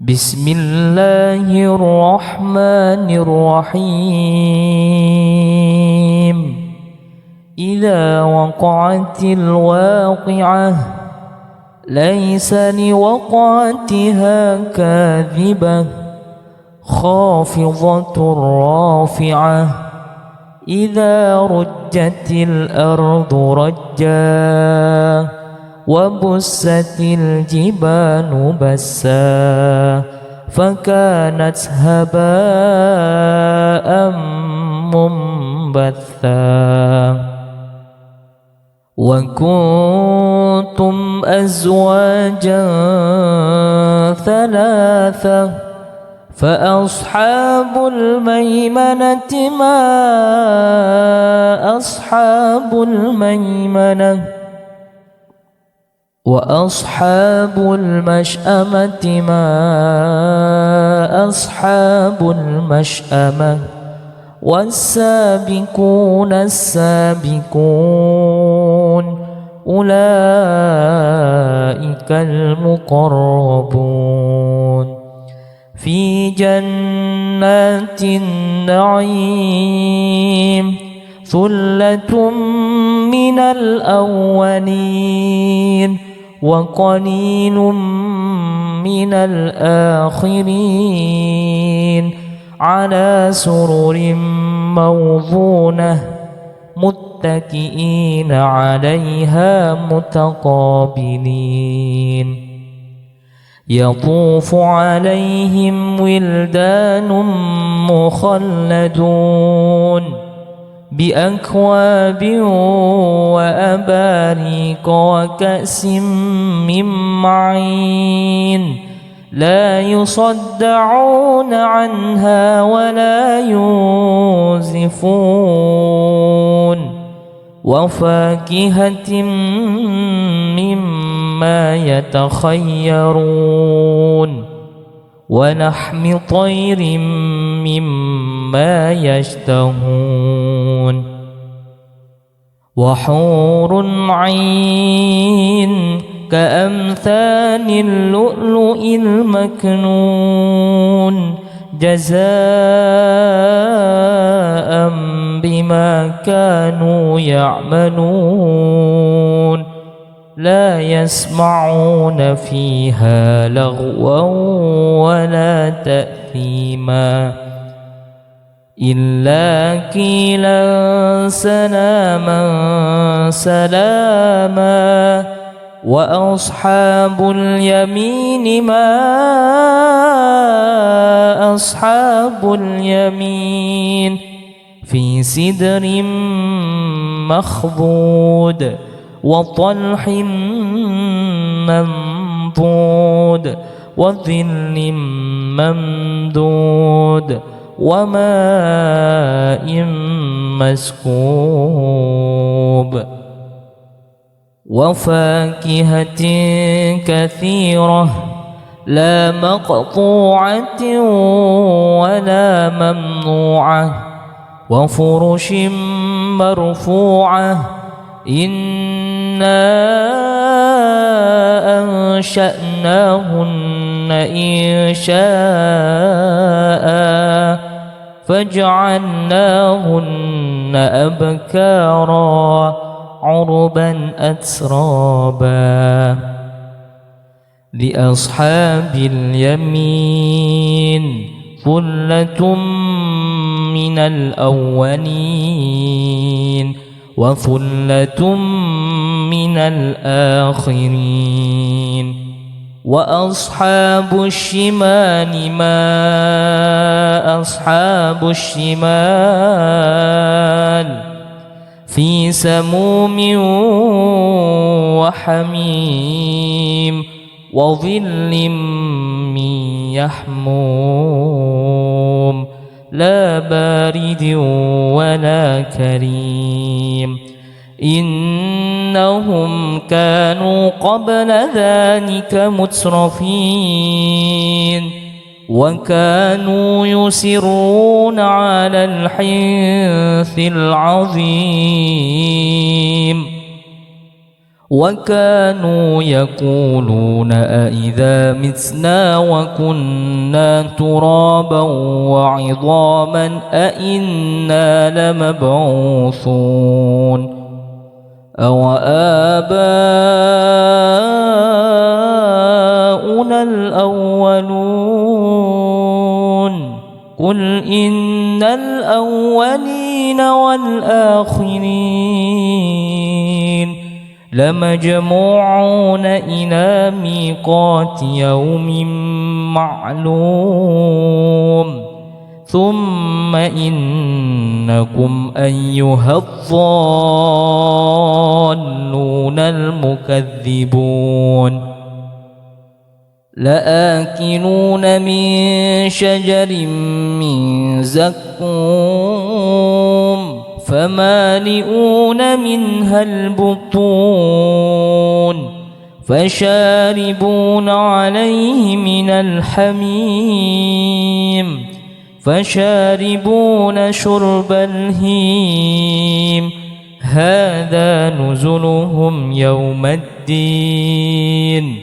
بسم الله الرحمن الرحيم. إذا وقعت الواقعة ليس لوقعتها كاذبة خافضة رافعة إذا رجت الأرض رجا وبست الجبال بسا فكانت هباء منبثا وكنتم أزواجا ثلاثة فأصحاب الميمنة ما أصحاب الميمنة وأصحاب المشأمة ما أصحاب المشأمة والسابقون السابقون أولئك المقربون في جنات النعيم ثلة من الأولين وقليل من الآخرين على سرر موضونة متكئين عليها متقابلين يطوف عليهم ولدان مخلدون بأكواب وأباريق وكأس من معين لا يصدعون عنها ولا ينزفون وفاكهة مما يتخيرون ولحم طير مما يشتهون وحور عين كأمثال اللؤلؤ المكنون جزاء بما كانوا يعملون لا يسمعون فيها لغوا ولا تأثيما إلا قيلا سلاما سلاما وأصحاب اليمين ما أصحاب اليمين في سدر مخضود وطلح منضود وظل ممدود وماء مسكوب وفاكهة كثيرة لا مقطوعة ولا ممنوعة وفرش مرفوعة إنا أنشأناهن إنشاء فجعلناهن أبكارا عربا أترابا لأصحاب اليمين ثلة من الأولين وثلة من الآخرين وأصحاب الشمال ما أصحاب الشمال في سموم وحميم وظل من يحموم لا بارد ولا كريم إنهم كانوا قبل ذلك مترفين وكانوا يصرون على الحنث العظيم وكانوا يقولون أإذا متنا وكنا ترابا وعظاما أإنا لمبعوثون أو آباؤنا الأولون قل إن الأولين والآخرين لمجموعون إلى ميقات يوم معلوم ثم إنكم أيها الضالون المكذبون لآكلون من شجر من زقوم فمالئون منها البطون فشاربون عليه من الحميم فشاربون شرب الهيم هذا نزلهم يوم الدين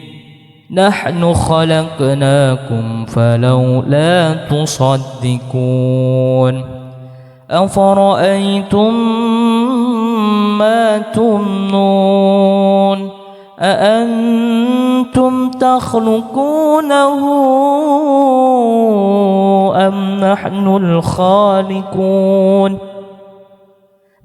نحن خلقناكم فلولا تصدقون أفرأيتم ما تمنون أأنتم تخلقونه أم نحن الخالقون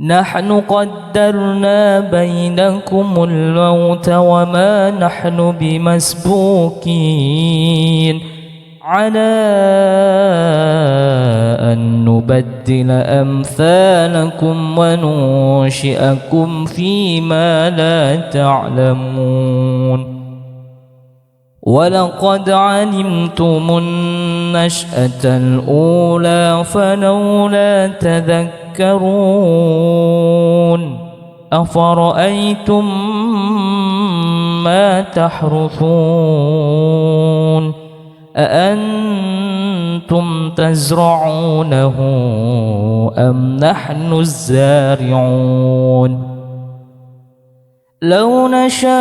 نحن قدرنا بينكم الموت وما نحن بمسبوقين على أن نبدل أمثالكم وننشئكم فيما لا تعلمون ولقد علمتم النشأة الأولى فلولا تذكرون أفرأيتم ما تحرثون أأنتم تزرعونه أم نحن الزارعون لو نشاء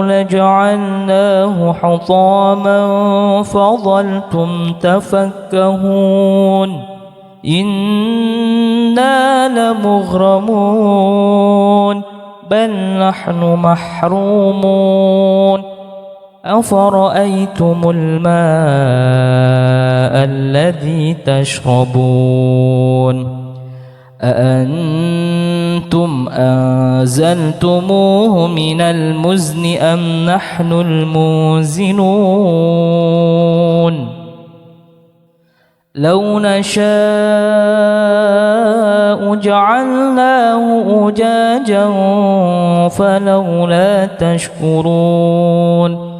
لجعلناه حطاما فظلتم تفكهون إنا لمغرمون بل نحن محرومون أفرأيتم الماء الذي تشربون أأنتم أنزلتموه من المزن أم نحن المنزلون لو نشاء جعلناه أجاجا فلولا تشكرون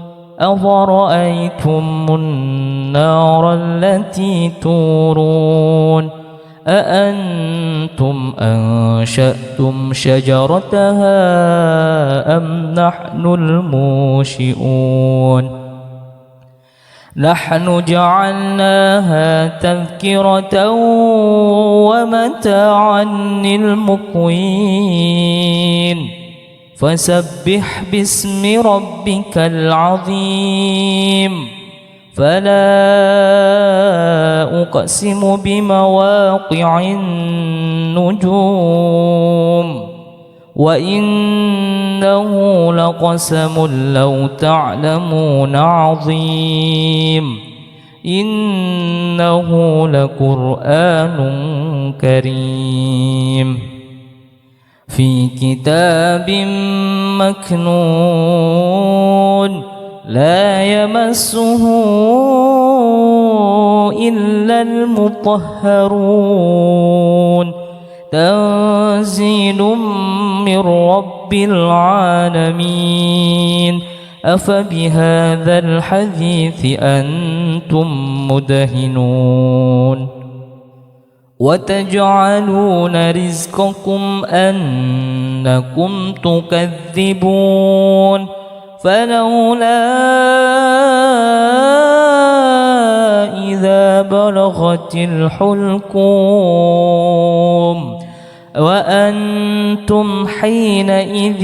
أفرأيتم النار التي تورون أأنتم أنشأتم شجرتها أم نحن المنشئون نحن جعلناها تذكرة ومتاعا للمقوين فسبح باسم ربك العظيم فلا أقسم بمواقع النجوم وإنه لقسم لو تعلمون عظيم إنه لقرآن كريم في كتاب مكنون لا يمسه إلا المطهرون تنزيل من رب العالمين أفبهذا الحديث أنتم مدهنون وتجعلون رزقكم أنكم تكذبون فلولا إذا بلغت الحلقوم وأنتم حينئذ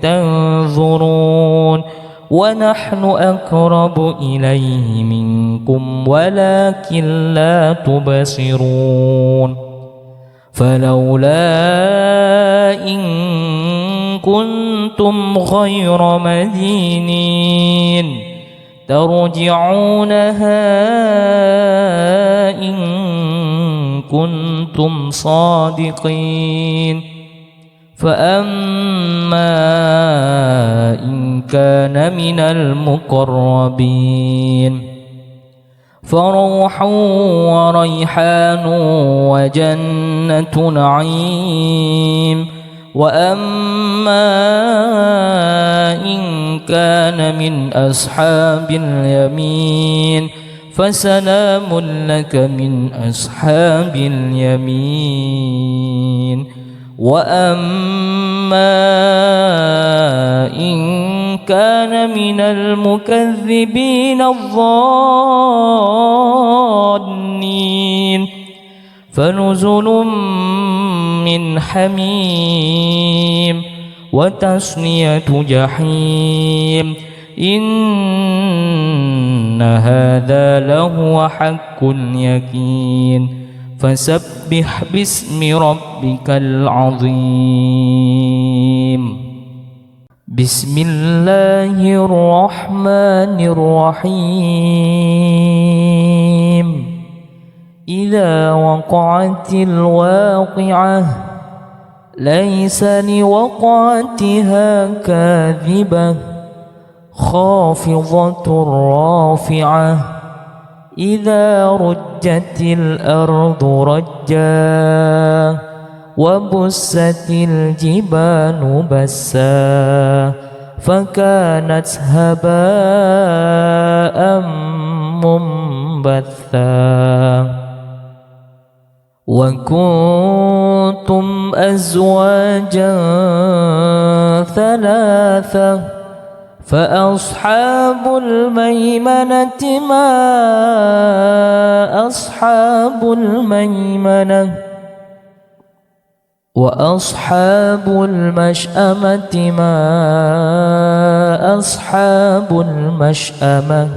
تنظرون ونحن أقرب إليه منكم ولكن لا تبصرون فلولا إن كنتم غير مدينين ترجعونها إن كنتم صادقين فأما إن كان من المقربين فروح وريحان وجنة نعيم وأما إن كان من أصحاب اليمين فسلام لك من أصحاب اليمين وأما إن كان من المكذبين الظالمين فنزل من حميم وتصلية جحيم إن هذا لهو حق اليقين فسبح باسم ربك العظيم بسم الله الرحمن الرحيم إذا وقعت الواقعة ليس لوقعتها كاذبة خافضة رافعة إذا رجت الأرض رجا وبست الجبال بسا فكانت هباء منبثا وكنتم أزواجا ثلاثة فأصحاب الميمنة ما أصحاب الميمنة وأصحاب المشأمة ما أصحاب المشأمة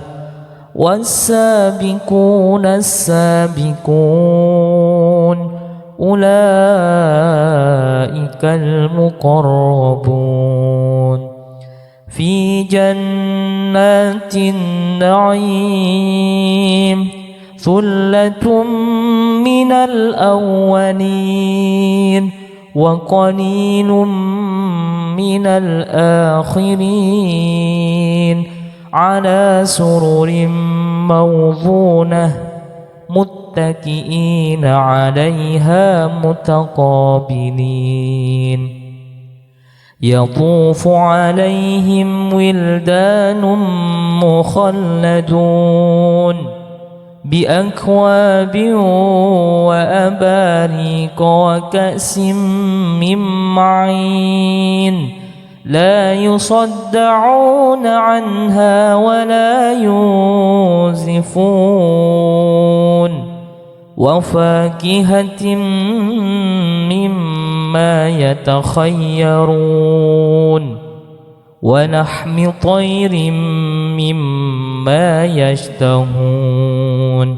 والسابقون السابقون أولئك المقربون في جنات النعيم ثلة من الأولين وقليل من الآخرين على سرر موضونة متكئين عليها متقابلين يطوف عليهم ولدان مخلدون بأكواب وأباريق وكأس من معين لا يصدعون عنها ولا ينزفون وفاكهة مما يتخيرون ولحم طير مما يشتهون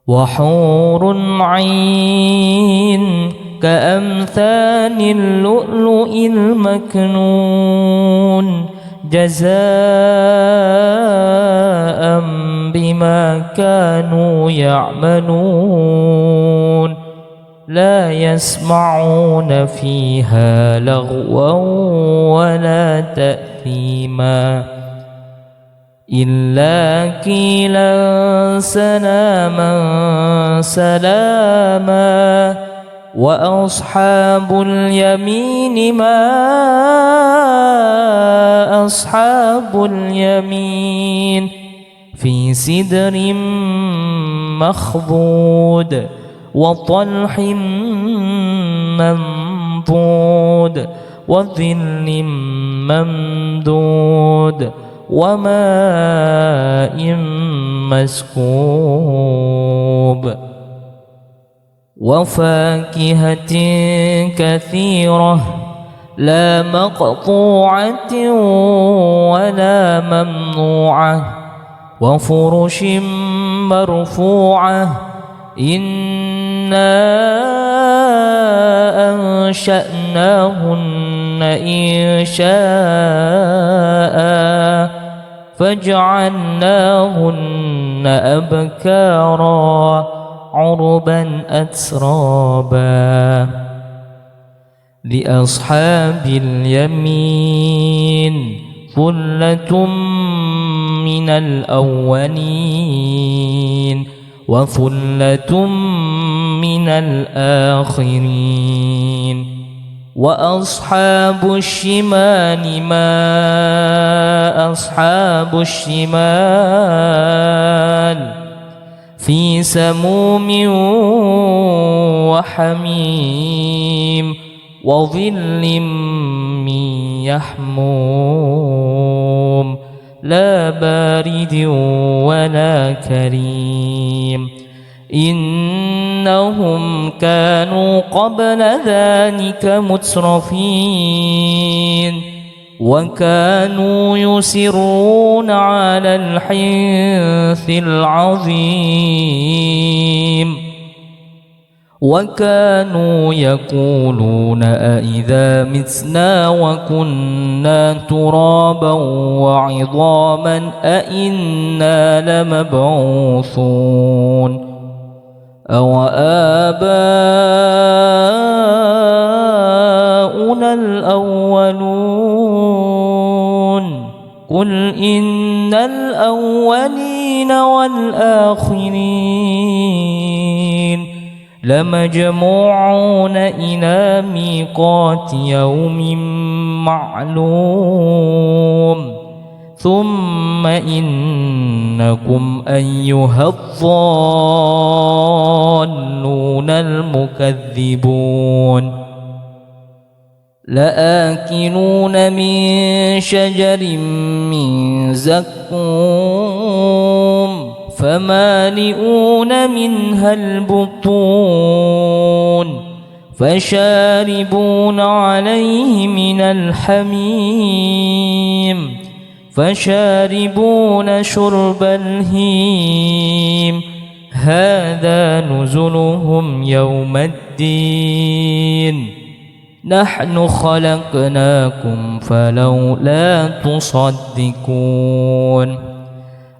وحور عين كأمثال اللؤلؤ المكنون جزاء بما كانوا يعملون لا يسمعون فيها لغوا ولا تأثيما إلا قيلا سلاما سلاما وأصحاب اليمين ما أصحاب اليمين في سدر مخضود وطلح منضود وظل ممدود وماء مسكوب وفاكهة كثيرة لا مقطوعة ولا ممنوعة وفرش مرفوعة إنا أنشأناهن إنشاء فجعلناهن أبكارا عربا أترابا لأصحاب اليمين ثلة من الأولين وثلة من الآخرين وأصحاب الشمال ما أصحاب الشمال في سموم وحميم وظل من يحموم لا بارد ولا كريم إنهم كانوا قبل ذلك مترفين وكانوا يصرون على الحنث العظيم وكانوا يقولون أئذا متنا وكنا ترابا وعظاما أئنا لمبعوثون أو آباؤنا الأولون قل إن الأولين والآخرين لمجموعون إلى ميقات يوم معلوم ثم إنكم أيها الضالون المكذبون لآكلون من شجر من زقوم فمالئون منها البطون فشاربون عليه من الحميم فشاربون شرب الهيم هذا نزلهم يوم الدين نحن خلقناكم فلولا تصدقون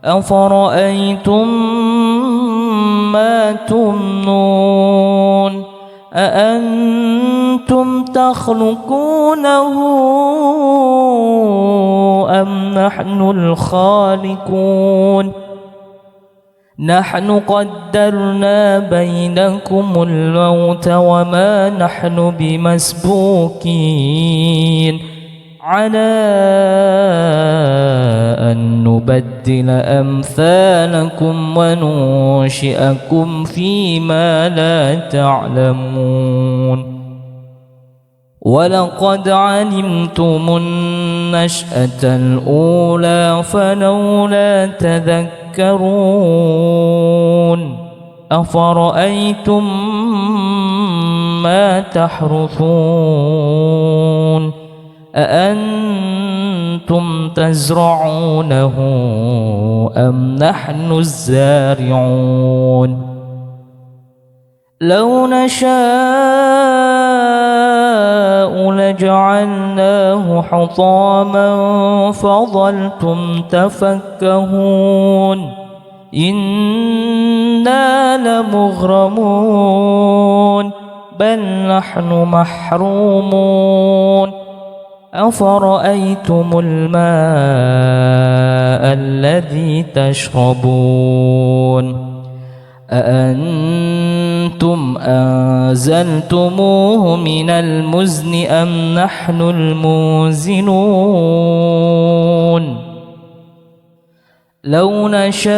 أفرأيتم ما تمنون أأنتم تخلقونه أم نحن الخالقون نحن قدرنا بينكم الموت وما نحن بمسبوقين على أن نبدل أمثالكم وننشئكم فيما لا تعلمون ولقد علمتم النشأة الأولى فلولا تذكرون أفرأيتم ما تحرثون أأنتم تزرعونه أم نحن الزارعون لو نشاء لجعلناه حطاما فظلتم تفكهون إنا لمغرمون بل نحن محرومون أفرأيتم الماء الذي تشربون أأنتم أنزلتموه من المزن أم نحن المنزلون لو نشاء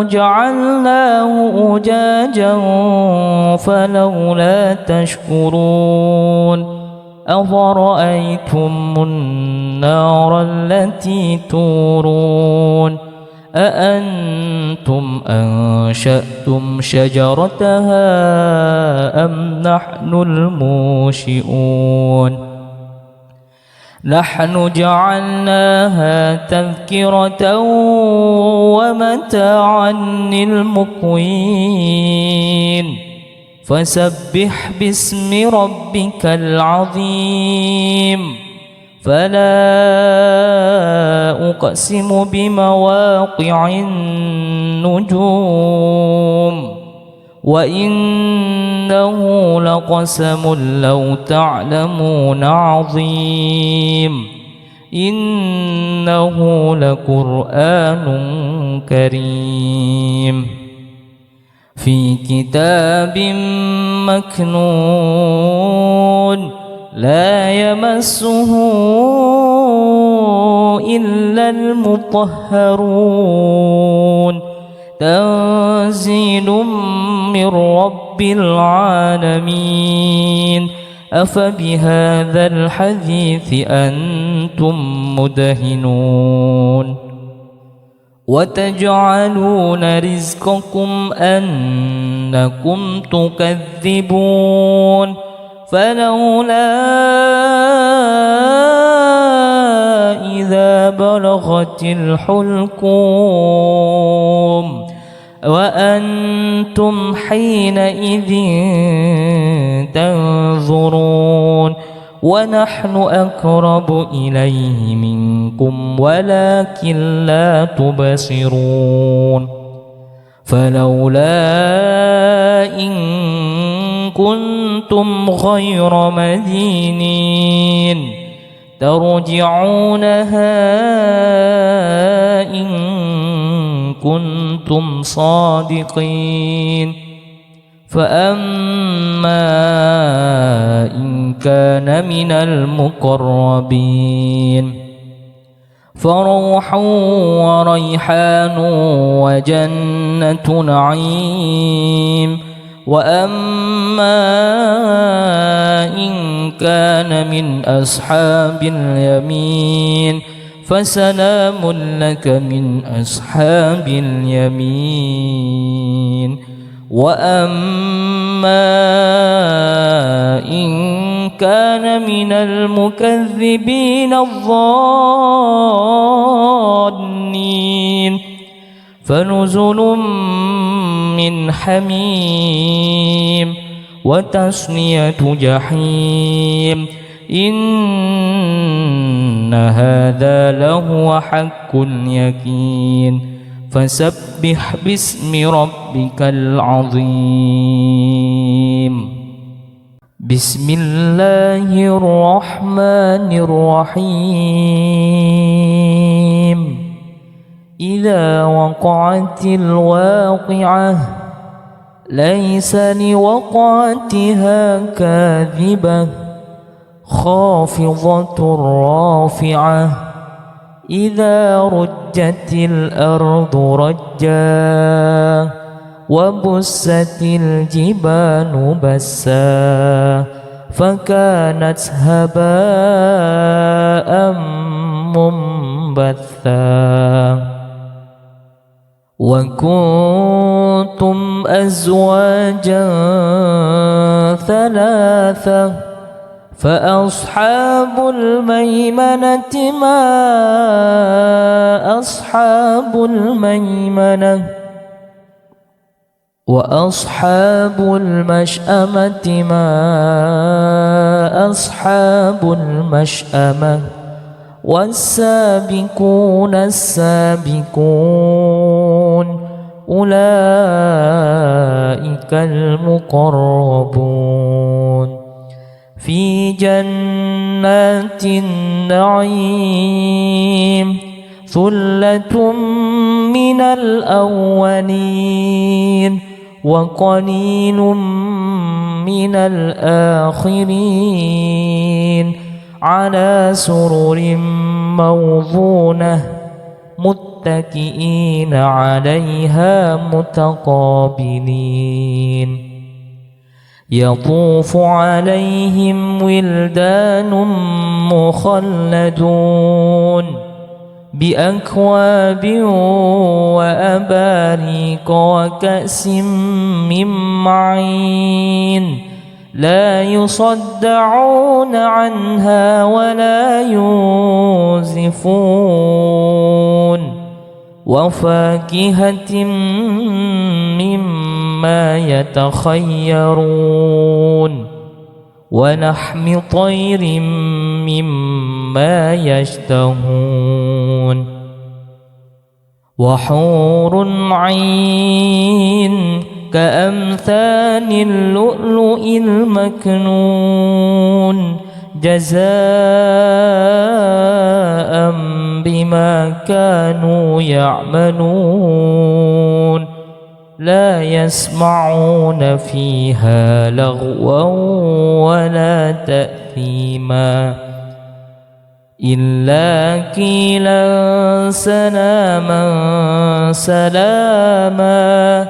جعلناه أجاجا فلولا تشكرون أفرأيتم النار التي تورون أأنتم أنشأتم شجرتها أم نحن المنشئون نحن جعلناها تذكرة ومتاعا للمقوين فسبح باسم ربك العظيم فلا أقسم بمواقع النجوم وإنه لقسم لو تعلمون عظيم إنه لقرآن كريم في كتاب مكنون لا يمسه إلا المطهرون تنزيل من رب العالمين أفبهذا الحديث أنتم مدهنون وتجعلون رزقكم أنكم تكذبون فلولا إذا بلغت الحلقوم وأنتم حينئذ تنظرون ونحن أقرب إليه منكم ولكن لا تبصرون فلولا إن كنتم غير مدينين ترجعونها إن كنتم صادقين فأما إن كان من المقربين فروح وريحان وجنة نعيم وأما إن كان من أصحاب اليمين فسلام لك من أصحاب اليمين وأما إن كان من المكذبين الظالمين فنزل من حميم وتصلية جحيم إن هذا لهو حق اليقين فسبح باسم ربك العظيم بسم الله الرحمن الرحيم إذا وقعت الواقعة ليس لوقعتها كاذبة خافضة رافعة إذا رجت الأرض رجا وبست الجبال بسا فكانت هباء منبثا وكنتم أزواجا ثلاثة فأصحاب الميمنة ما أصحاب الميمنة وأصحاب المشأمة ما أصحاب المشأمة والسابقون السابقون أولئك المقربون في جنات النعيم ثلة من الأولين وقليل من الآخرين على سرر موضونة متكئين عليها متقابلين يطوف عليهم ولدان مخلدون بأكواب وأباريق وكأس من معين لا يصدعون عنها ولا ينزفون وفاكهة مما يتخيرون ولحم طير مما يشتهون وحور عين كأمثال اللؤلؤ المكنون جزاء بما كانوا يعملون لا يسمعون فيها لغوا ولا تأثيما إلا قيلا سلاما سلاما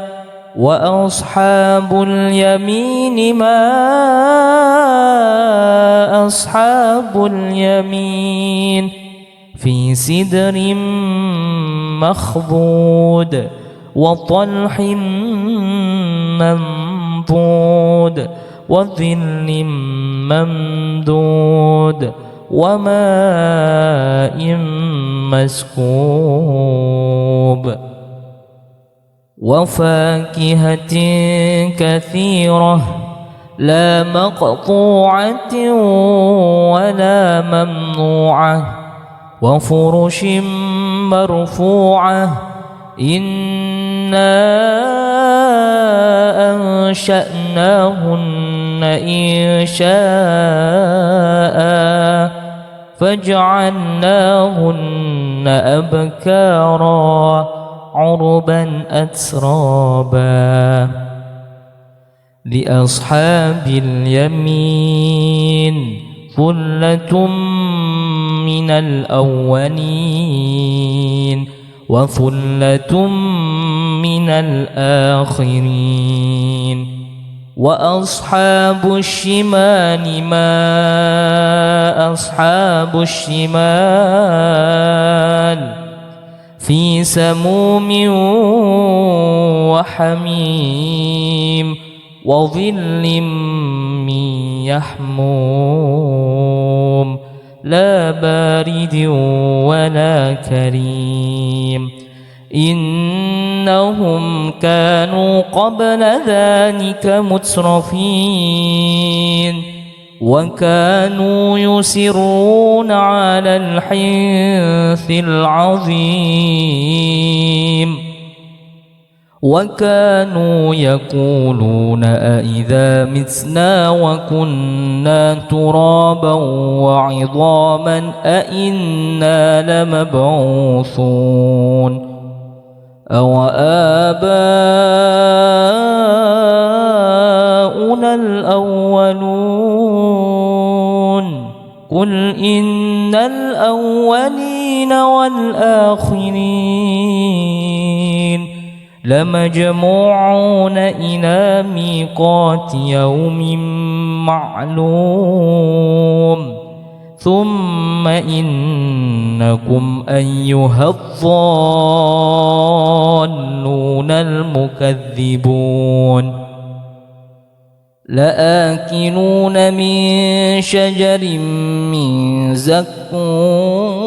وأصحاب اليمين ما أصحاب اليمين في سدر مخضود وطلح منضود وظل ممدود وماء مسكوب وفاكهة كثيرة لا مقطوعة ولا ممنوعة وفرش مرفوعة إنا أنشأناهن إنشاء فجعلناهن أبكارا عربا أترابا لأصحاب اليمين ثلة من الأولين وثلة من الآخرين وأصحاب الشمال ما أصحاب الشمال في سموم وحميم وظل من يحموم لا بارد ولا كريم إنهم كانوا قبل ذلك مترفين وكانوا يصرون على الحنث العظيم وكانوا يقولون أئذا متنا وكنا ترابا وعظاما أئنا لمبعوثون أو آباؤنا الأولون قل إن الأولين والآخرين لمجموعون إلى ميقات يوم معلوم ثم إنكم أيها الضالون المكذبون لآكلون من شجر من زقوم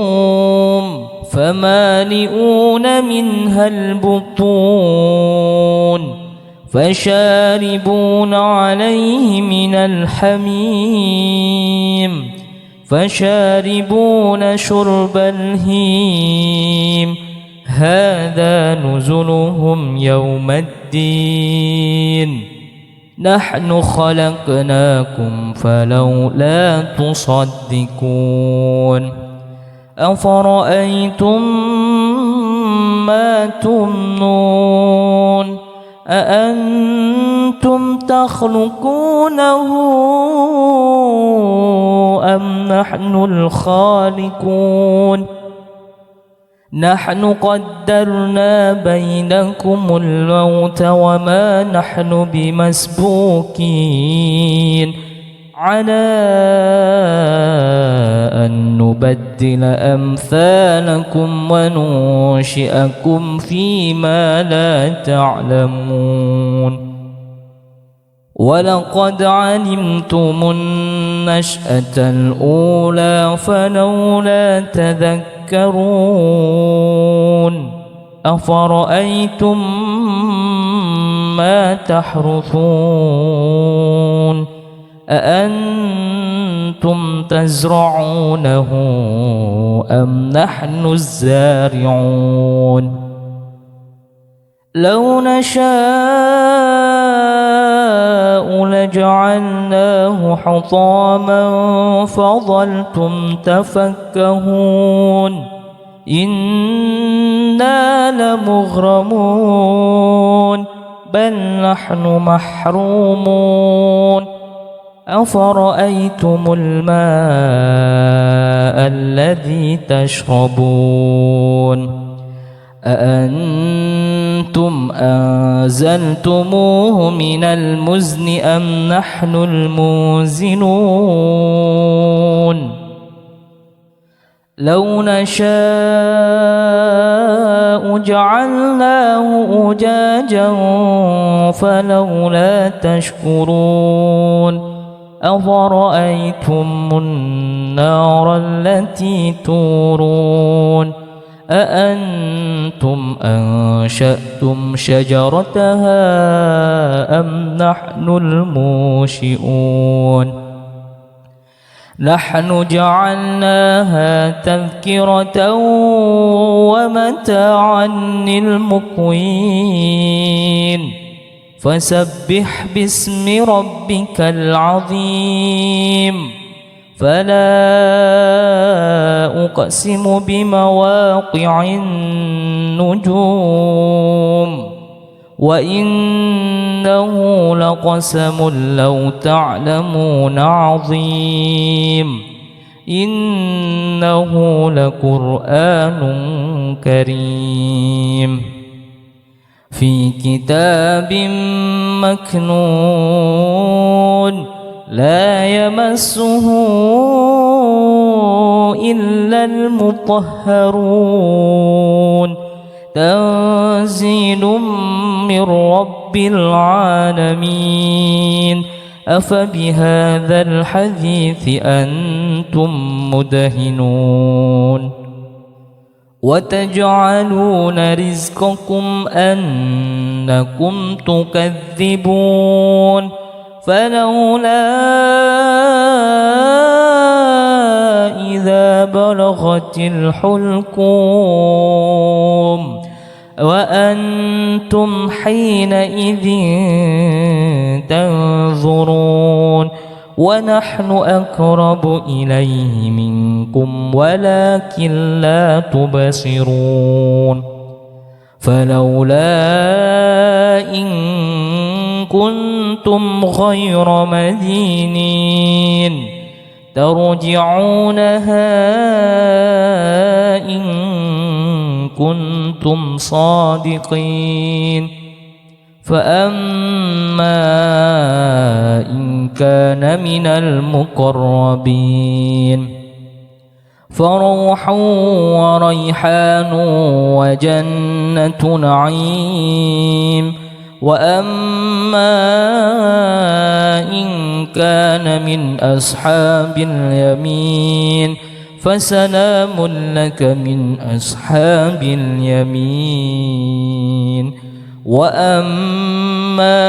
فمالئون منها البطون فشاربون عليه من الحميم فشاربون شرب الهيم هذا نزلهم يوم الدين نحن خلقناكم فلولا تصدقون أفرأيتم ما تمنون أأنتم تخلقونه أم نحن الخالقون نحن قدرنا بينكم الموت وما نحن بمسبوقين على أن نبدل أمثالكم وننشئكم فيما لا تعلمون ولقد علمتم النشأة الأولى فلولا تذكرون أفرأيتم ما تحرثون أأنتم تزرعونه أم نحن الزارعون لو نشاء لجعلناه حطاما فظلتم تفكهون إنا لمغرمون بل نحن محرومون أفرأيتم الماء الذي تشربون أأنتم أنزلتموه من المزن أم نحن المنزلون لو نشاء جعلناه أجاجا فلولا تشكرون أفرأيتم النار التي تورون أأنتم أنشأتم شجرتها أم نحن المنشئون نحن جعلناها تذكرة ومتاعا للمقوين فسبح باسم ربك العظيم فلا أقسم بمواقع النجوم وإنه لقسم لو تعلمون عظيم إنه لقرآن كريم في كتاب مكنون لا يمسه إلا المطهرون تنزيل من رب العالمين أفبهذا الحديث أنتم مدهنون وتجعلون رزقكم أنكم تكذبون فلولا إذا بلغت الحلقوم وأنتم حينئذ تنظرون ونحن أقرب إليه منكم ولكن لا تبصرون فلولا إن كنتم غير مدينين ترجعونها إن كنتم صادقين فأما إن كان من المقربين فروح وريحان وجنة نعيم وأما إن كان من أصحاب اليمين فسلام لك من أصحاب اليمين وأما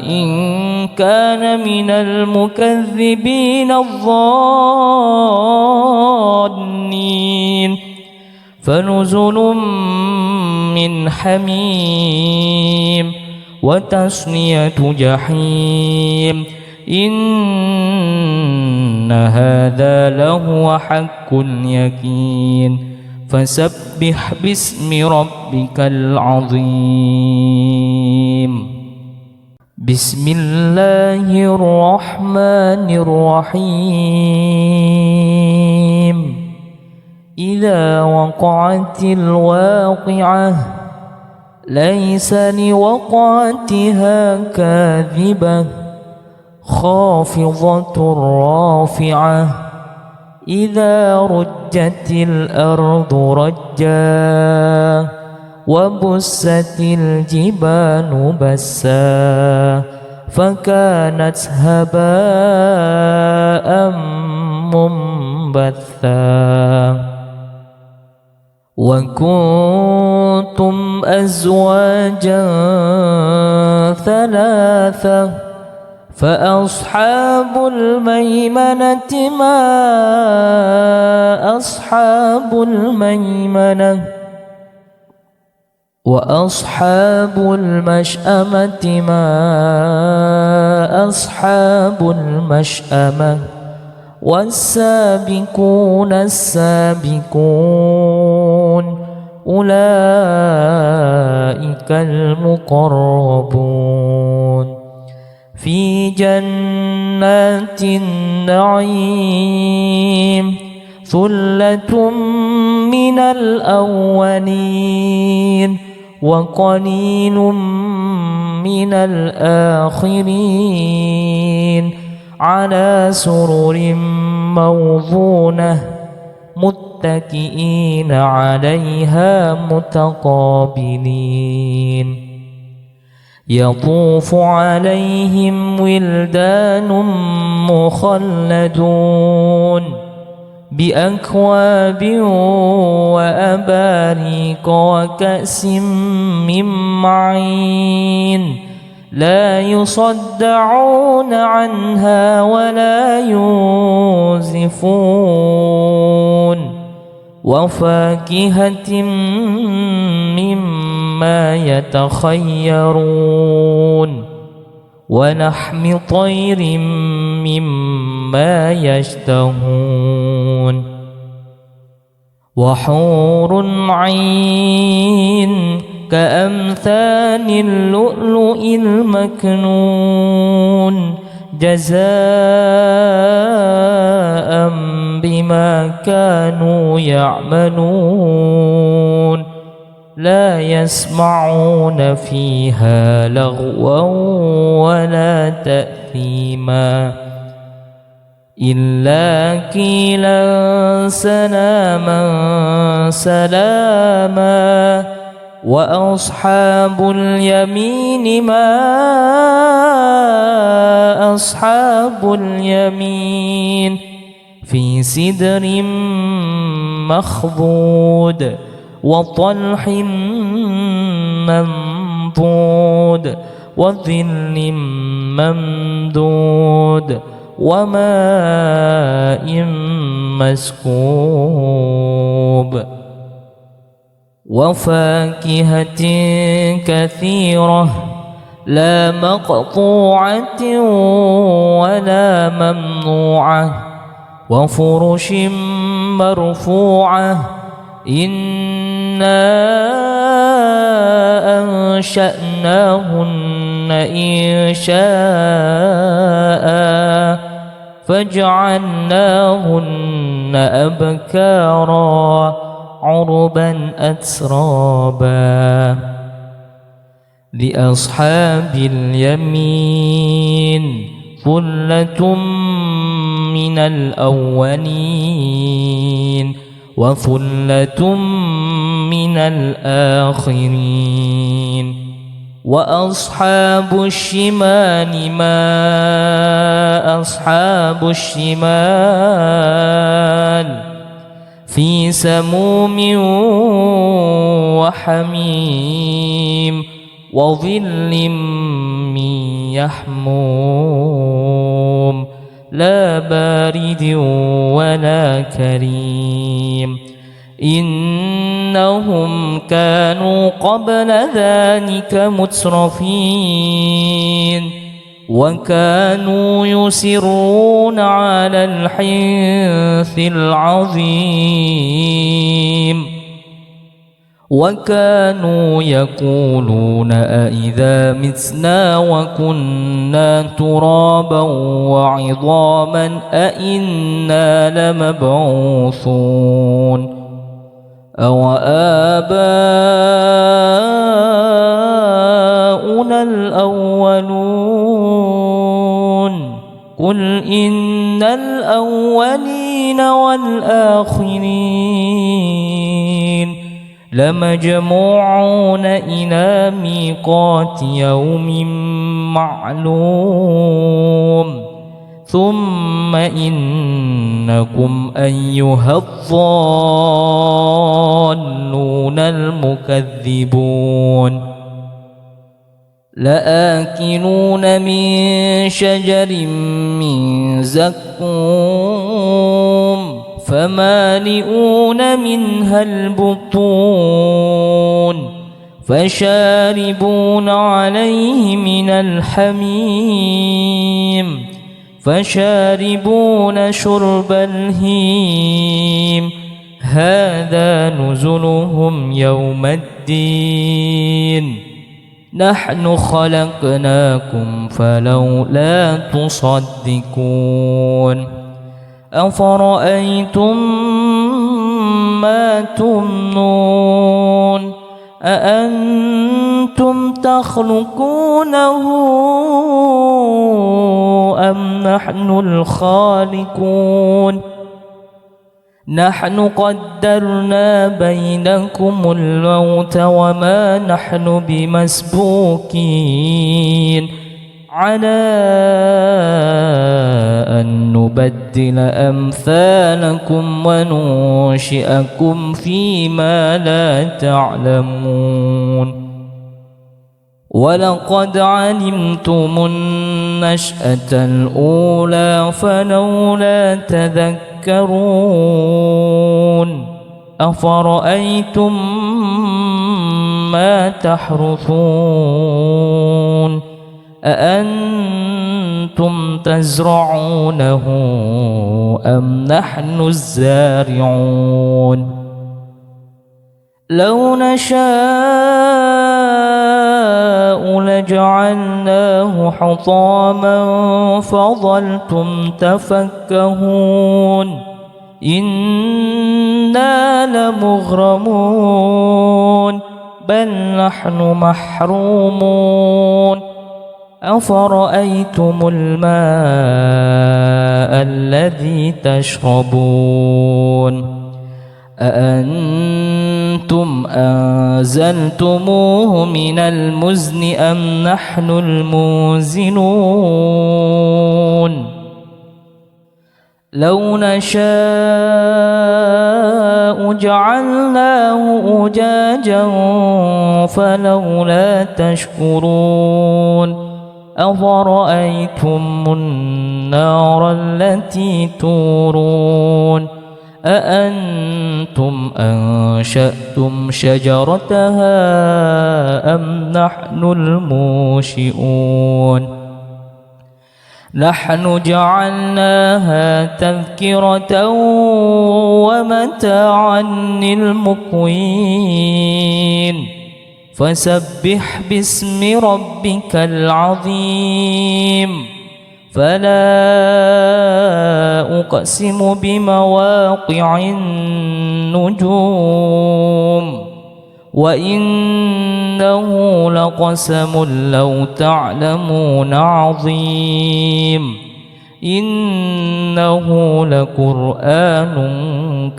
إن كان من المكذبين الظالمين فنزل من حميم وتصلية جحيم إن هذا لهو حق اليقين فسبح باسم ربك العظيم بسم الله الرحمن الرحيم إذا وقعت الواقعة ليس لوقعتها كاذبة خافضة رافعة إذا رجت الأرض رجا وبست الجبال بسا فكانت هباء منبثا وكنتم أزواجا ثلاثة فأصحاب الميمنة ما أصحاب الميمنة وأصحاب المشأمة ما أصحاب المشأمة والسابقون السابقون أولئك المقربون في جنات النعيم ثلة من الأولين وقليل من الآخرين على سرر موضونة متكئين عليها متقابلين يطوف عليهم ولدان مخلدون بأكواب وأباريق وكأس من معين لا يصدعون عنها ولا ينزفون وفاكهة مما يتخيرون ولحم طير مما يشتهون وحور عين كأمثال اللؤلؤ المكنون جزاء بما كانوا يعملون لا يسمعون فيها لغوا ولا تأثيما إلا قيلا سلاما سلاما وأصحاب اليمين ما أصحاب اليمين في سدر مخضود وطلح منضود وظل ممدود وماء مسكوب وفاكهة كثيرة لا مقطوعة ولا ممنوعة وفرش مرفوعة إنا أنشأناهن إنشاء فجعلناهن أبكارا عربا أترابا لأصحاب اليمين ثلة من الأولين وثلة من الآخرين وأصحاب الشمال ما أصحاب الشمال في سموم وحميم وظل من يحموم لا بارد ولا كريم إنهم كانوا قبل ذلك مترفين وكانوا يصرون على الحنث العظيم وكانوا يقولون أئذا متنا وكنا ترابا وعظاما أئنا لمبعوثون أو آباؤنا الأولون قل إن الأولين والآخرين لمجموعون إلى ميقات يوم معلوم ثم إنكم أيها الضالون المكذبون لآكلون من شجر من زقوم فمالئون منها البطون فشاربون عليه من الحميم فشاربون شرب الهيم هذا نزلهم يوم الدين نحن خلقناكم فلولا تصدقون أفرأيتم ما تمنون أأنتم تخلقونه أم نحن الخالقون نحن قدرنا بينكم الموت وما نحن بمسبوقين على أن نبدل أمثالكم وننشئكم فيما لا تعلمون ولقد علمتم النشأة الأولى فلولا تذكرون أفرأيتم ما تحرثون أأنتم تزرعونه أم نحن الزارعون لو نشاء لجعلناه حطاما فظلتم تفكهون إنا لمغرمون بل نحن محرومون أفرأيتم الماء الذي تشربون أأنتم أنزلتموه من المزن أم نحن المنزلون لو نشاء جعلناه أجاجا فلولا تشكرون أفرأيتم النار التي تورون أأنتم أنشأتم شجرتها أم نحن المنشئون نحن جعلناها تذكرة ومتاعا للمقوين فسبح باسم ربك العظيم فلا أقسم بمواقع النجوم وإنه لقسم لو تعلمون عظيم إنه لقرآن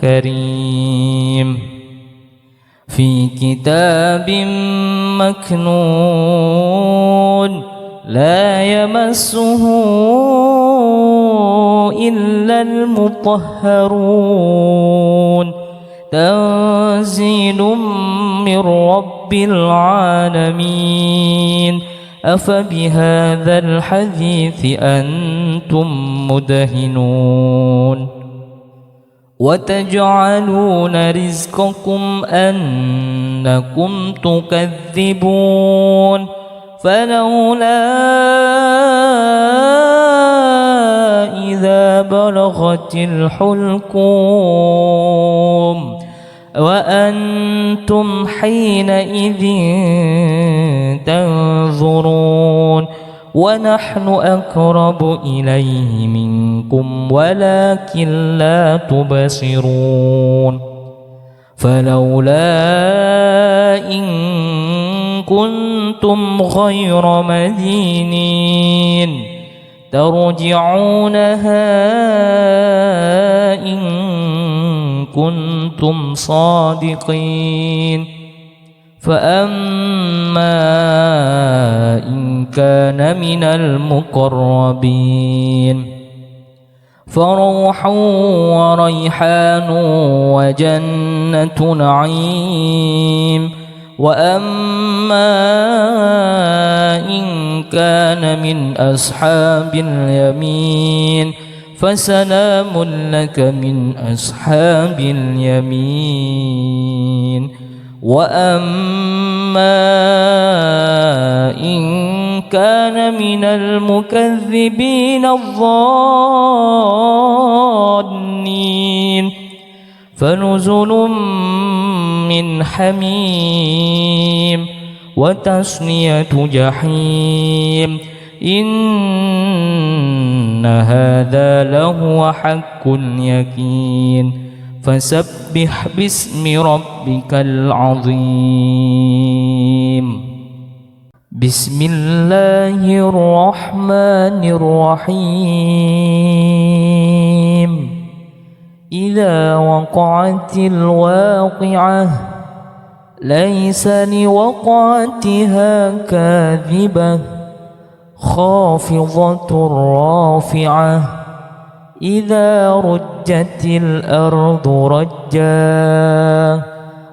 كريم في كتاب مكنون لا يمسه إلا المطهرون تنزيل من رب العالمين أفبهذا الحديث أنتم مدهنون وتجعلون رزقكم أنكم تكذبون فلولا إذا بلغت الحلقوم وأنتم حينئذ تنظرون ونحن أقرب إليه منكم ولكن لا تبصرون فلولا إن كنتم غير مدينين ترجعونها إن كنتم صادقين فأما إن كان من المقربين فروح وريحان وجنة نعيم وأما إن كان من أصحاب اليمين فسلام لك من أصحاب اليمين وأما إن كان من المكذبين الظالمين فنزل من حميم وتصلية جحيم إن هذا لهو حق اليقين فسبح باسم ربك العظيم بسم الله الرحمن الرحيم إذا وقعت الواقعة ليس لوقعتها كاذبة خافضة رافعة إذا رجت الأرض رجا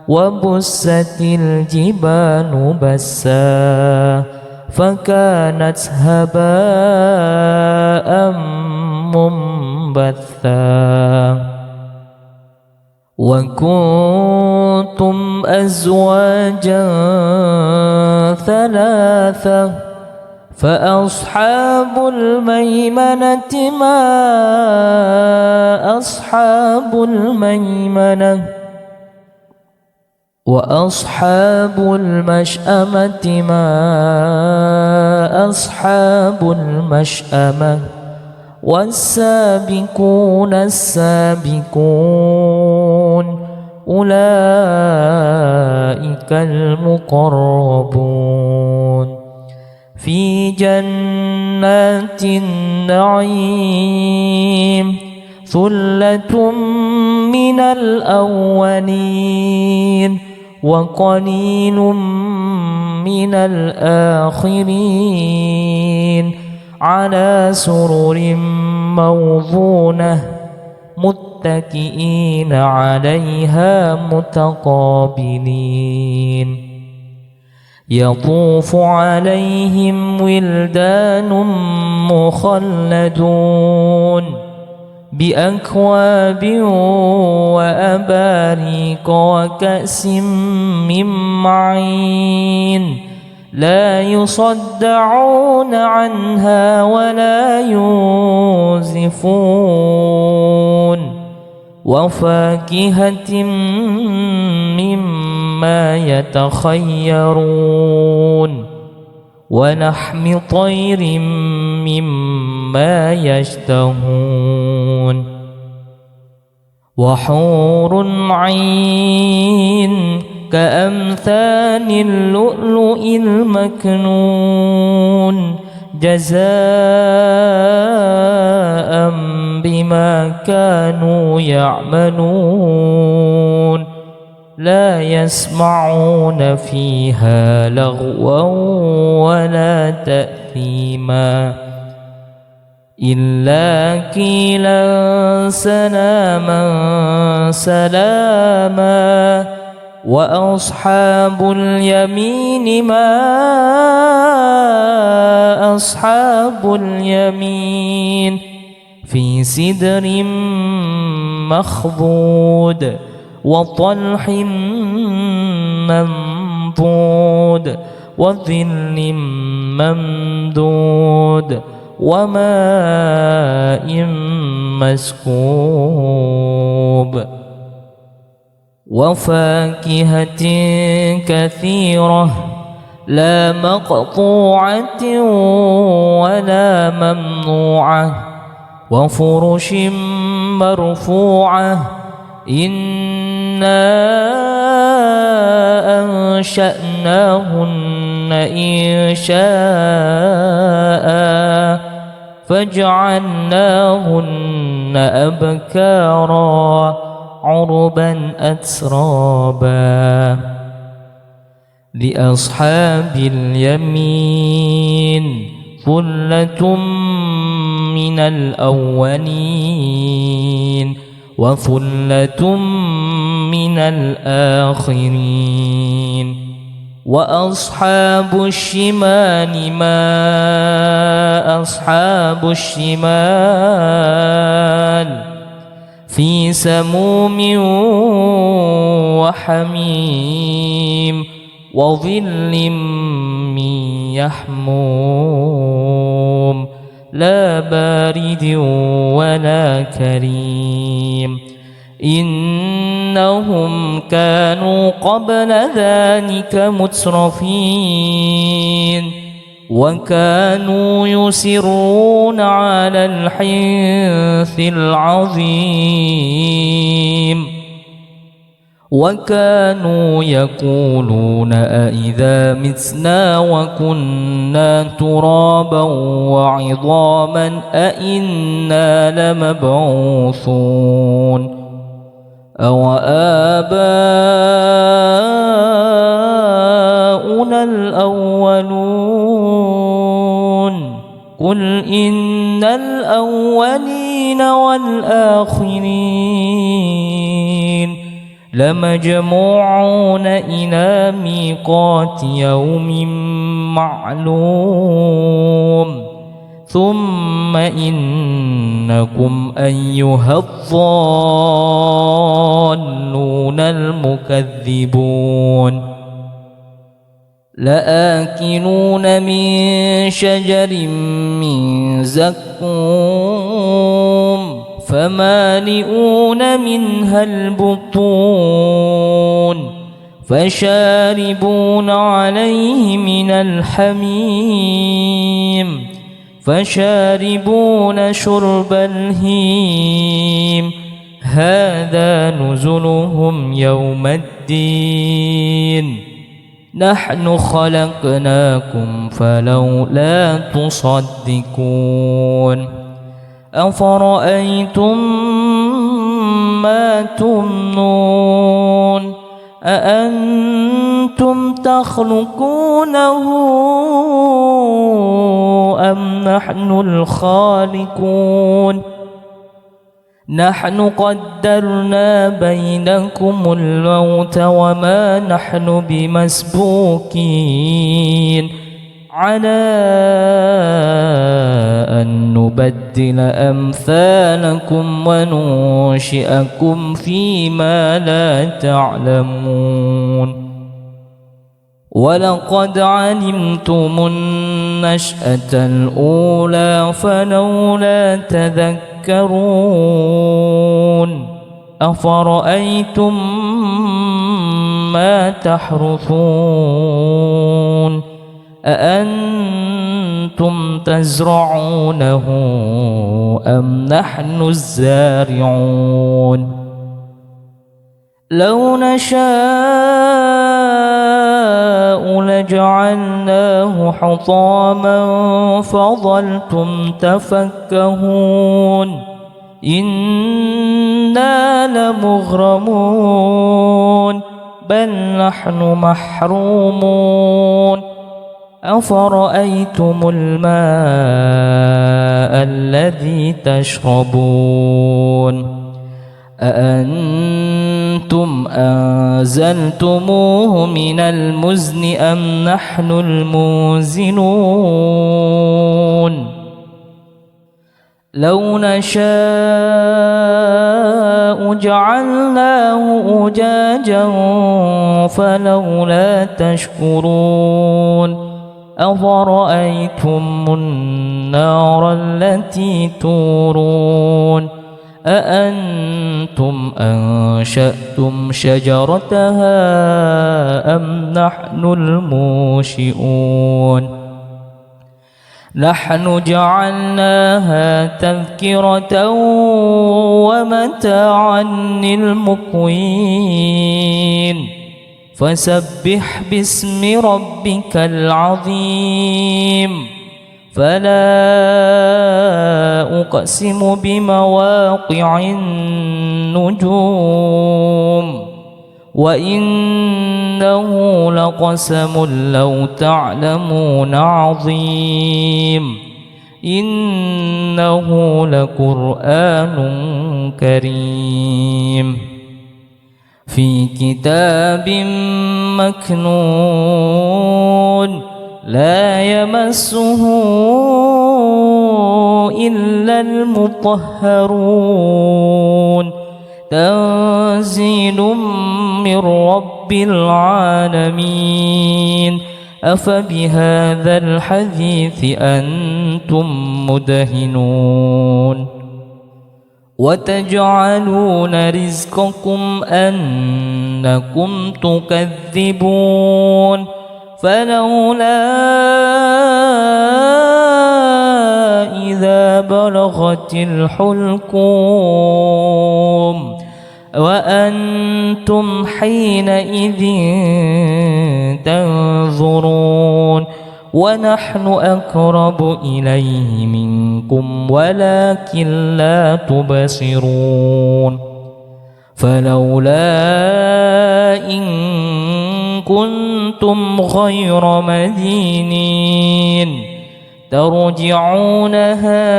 وبست الجبال بسا فكانت هباء منبثا وكنتم أزواجا ثلاثة فأصحاب الميمنة ما أصحاب الميمنة وأصحاب المشأمة ما أصحاب المشأمة والسابقون السابقون أولئك المقربون في جنات النعيم ثلة من الأولين وقليل من الآخرين على سرر موضونة متكئين عليها متقابلين يطوف عليهم ولدان مخلدون بأكواب وأباريق وكأس من معين لا يصدعون عنها ولا ينزفون وفاكهة مما يتخيرون ولحم طير مما يشتهون وحور عين كأمثال اللؤلؤ المكنون جزاء بما كانوا يعملون لا يسمعون فيها لغوا ولا تأثيما إلا قيلا سلاما سلاما وأصحاب اليمين ما أصحاب اليمين في سدر مخضود وطلح منضود وظل ممدود وماء مسكوب وفاكهة كثيرة لا مقطوعة ولا ممنوعة وفرش مرفوعة إنا أنشأناهن إنشاء فجعلناهن أبكارا عربا أترابا لأصحاب اليمين ثلة من الأولين وثلة من الآخرين وأصحاب الشمال ما أصحاب الشمال في سموم وحميم وظل من يحموم لا بارد ولا كريم إنهم كانوا قبل ذلك مترفين وكانوا يصرون على الحنث العظيم وكانوا يقولون أئذا متنا وكنا ترابا وعظاما أئنا لمبعوثون أو آباؤنا الأولون قل إن الأولين والآخرين لمجموعون إلى ميقات يوم معلوم ثم إنكم أيها الضالون المكذبون لآكلون من شجر من زقوم فمالئون منها البطون فشاربون عليه من الحميم فشاربون شرب الهيم هذا نزلهم يوم الدين نحن خلقناكم فلولا تصدقون أفرأيتم ما تمنون أأنتم تخلقونه أم نحن الخالقون نحن قدرنا بينكم الموت وما نحن بمسبوقين على أن نبدل أمثالكم وننشئكم فيما لا تعلمون ولقد علمتم النشأة الأولى فلولا تذكرون أفرأيتم ما تحرثون أأنتم تزرعونه أم نحن الزارعون لو نشاء لجعلناه حطاما فظلتم تفكهون إنا لمغرمون بل نحن محرومون أفرأيتم الماء الذي تشربون أأنتم أنزلتموه من المزن أم نحن المنزلون لو نشاء جعلناه أجاجا فلولا تشكرون أفرأيتم النار التي تورون أأنتم أنشأتم شجرتها أم نحن المنشئون نحن جعلناها تذكرة ومتاعا للمقوين فسبح باسم ربك العظيم فلا أقسم بمواقع النجوم وإنه لقسم لو تعلمون عظيم إنه لقرآن كريم في كتاب مكنون لا يمسه إلا المطهرون تنزيل من رب العالمين أفبهذا الحديث أنتم مدهنون وتجعلون رزقكم أنكم تكذبون فلولا إذا بلغت الحلقوم وأنتم حينئذ تنظرون ونحن أقرب إليه منكم ولكن لا تبصرون فلولا إن كنتم غير مدينين ترجعونها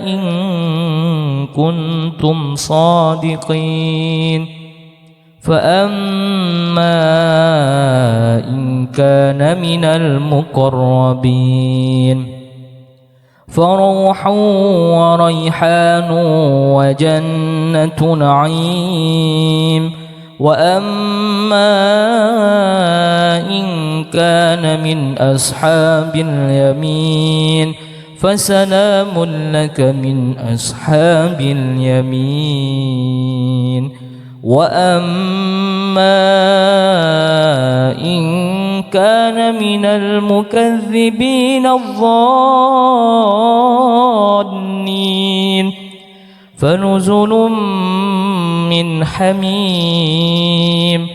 إن كنتم صادقين فأما إن كان من المقربين فروح وريحان وجنة نعيم وأما إن كان من أصحاب اليمين فسلام لك من أصحاب اليمين وأما إن كان من المكذبين الظالمين فنزل من حميم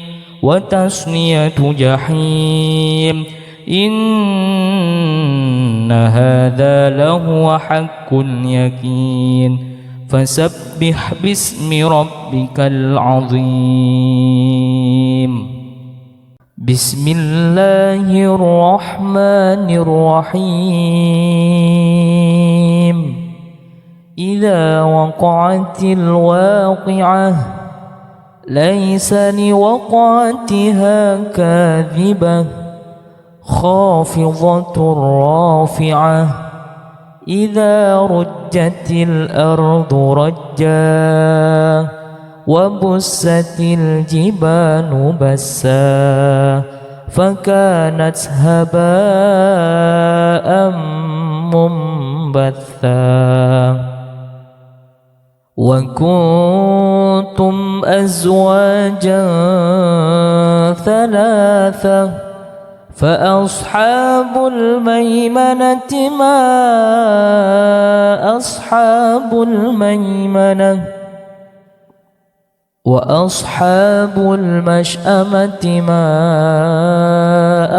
وتصلية جحيم إن هذا لهو حق اليقين فسبح باسم ربك العظيم بسم الله الرحمن الرحيم إذا وقعت الواقعة ليس لوقعتها كاذبة خافضة رافعة إذا رجت الأرض رجا وبست الجبال بسا فكانت هباء منبثا وكنتم أزواجا ثلاثة فأصحاب الميمنة ما أصحاب الميمنة وأصحاب المشأمة ما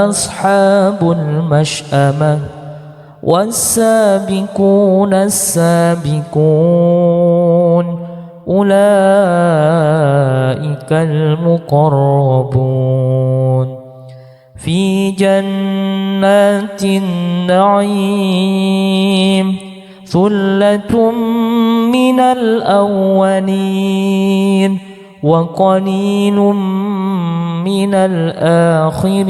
أصحاب المشأمة والسابقون السابقون أولئك المقربون في جنات النعيم ثلة من الأولين وقليل من الآخرين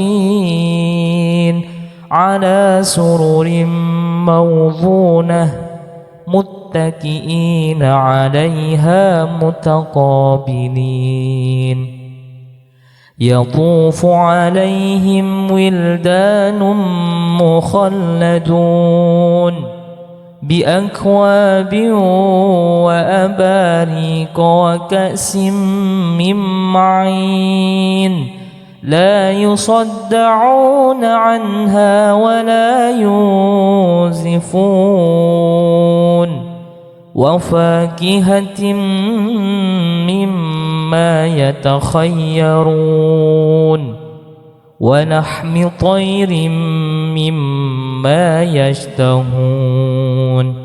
على سرر موضونة متكئين عليها متقابلين يطوف عليهم ولدان مخلدون بأكواب وأباريق وكأس من معين لا يصدعون عنها ولا ينزفون وفاكهة مما يتخيرون ولحم طير مما يشتهون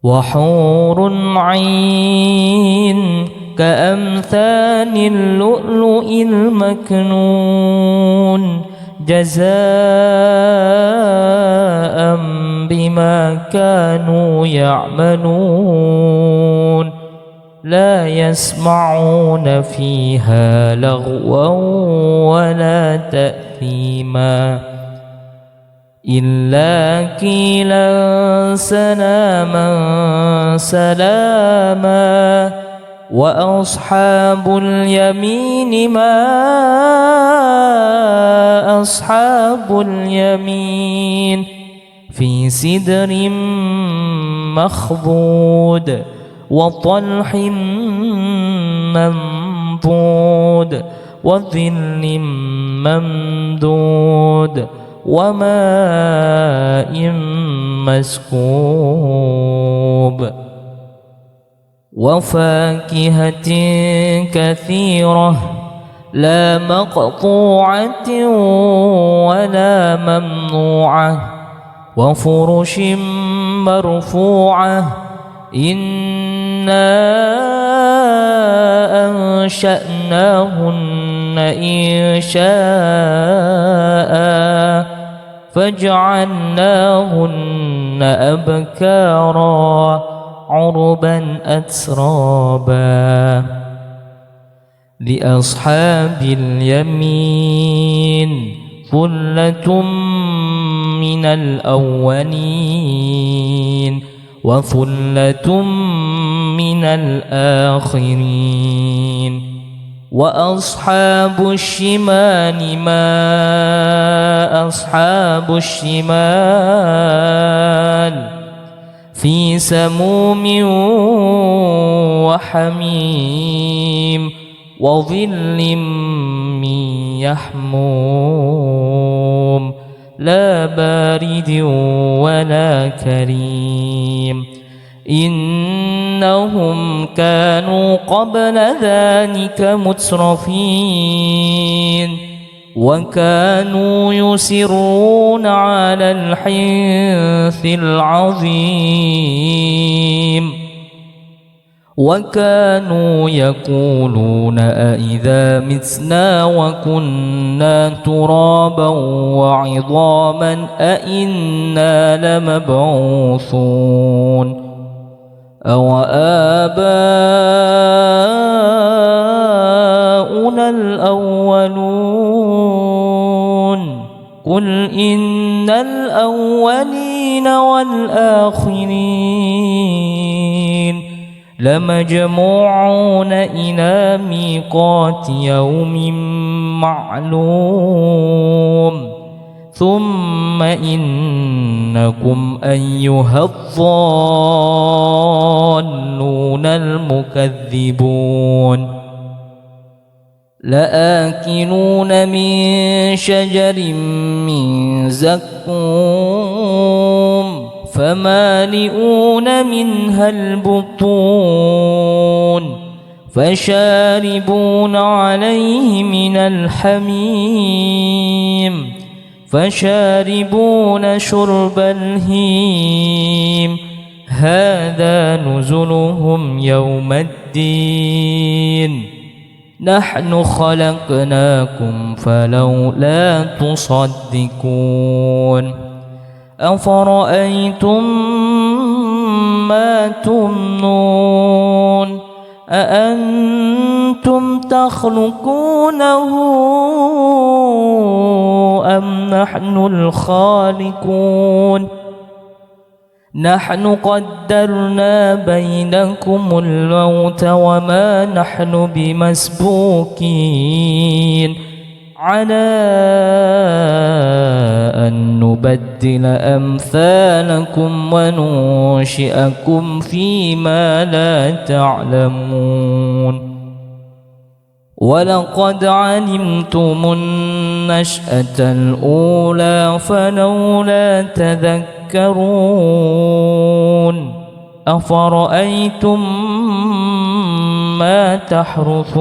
وحور عين كأمثال اللؤلؤ المكنون جزاء بما كانوا يعملون لا يسمعون فيها لغوا ولا تأثيما إلا قيلا سلاما سلاما وأصحاب اليمين ما أصحاب اليمين في سدر مخضود وطلح منضود وظل ممدود وماء مسكوب وفاكهة كثيرة لا مقطوعة ولا ممنوعة وفرش مرفوعة إنا أنشأناهن إنشاء فجعلناهن أبكارا عربا أترابا لأصحاب اليمين ثلة من الأولين وثلة من الآخرين وأصحاب الشمال ما أصحاب الشمال في سموم وحميم وظل من يحموم لا بارد ولا كريم إنهم كانوا قبل ذلك مترفين وكانوا يصرون على الحنث العظيم وكانوا يقولون أئذا متنا وكنا ترابا وعظاما أئنا لمبعوثون أو آباؤنا الأولون قل إن الأولين والآخرين لمجموعون إلى ميقات يوم معلوم ثم إنكم أيها الضالون المكذبون لآكلون من شجر من زقوم فمالئون منها البطون فشاربون عليه من الحميم فشاربون شرب الهيم هذا نزلهم يوم الدين نحن خلقناكم فلولا تصدقون أفرأيتم ما تمنون أأنتم تخلقونه أم نحن الخالقون نحن قدرنا بينكم الموت وما نحن بمسبوقين على أن نبدل أمثالكم وننشئكم فيما لا تعلمون ولقد علمتم النشأة الأولى فلولا تذكرون أفرأيتم ما تحرثون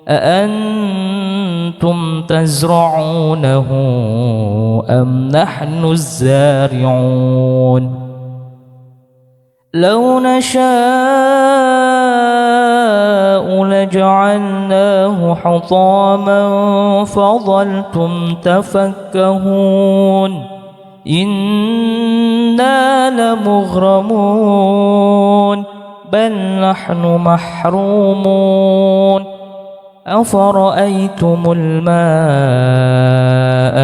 أأنتم تزرعونه أم نحن الزارعون لو نشاء لجعلناه حطاما فظلتم تفكهون إنا لمغرمون بل نحن محرومون أفرأيتم الماء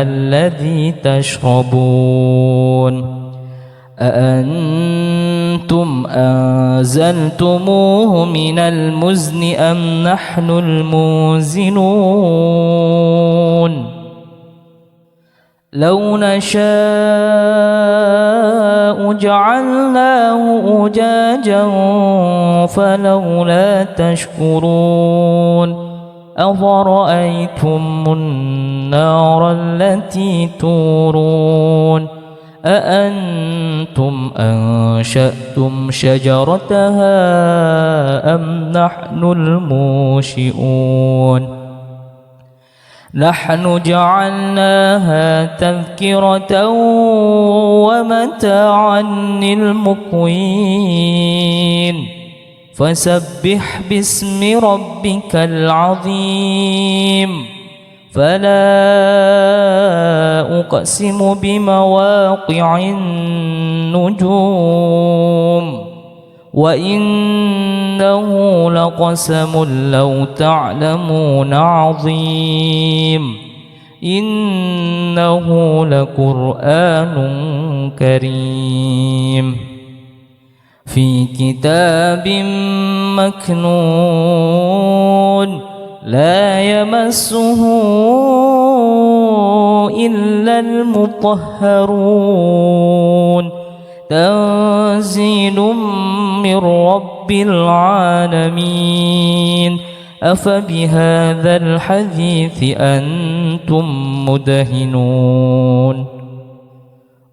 الذي تشربون أأنتم أنزلتموه من المزن أم نحن المنزلون لو نشاء جعلناه أجاجا فلولا تشكرون أفرأيتم النار التي تورون أأنتم أنشأتم شجرتها أم نحن المنشئون نحن جعلناها تذكرة ومتاعا للمقوين فسبح باسم ربك العظيم فلا أقسم بمواقع النجوم وإنه لقسم لو تعلمون عظيم إنه لقرآن كريم في كتاب مكنون لا يمسه إلا المطهرون تنزيل من رب العالمين أفبهذا الحديث أنتم مدهنون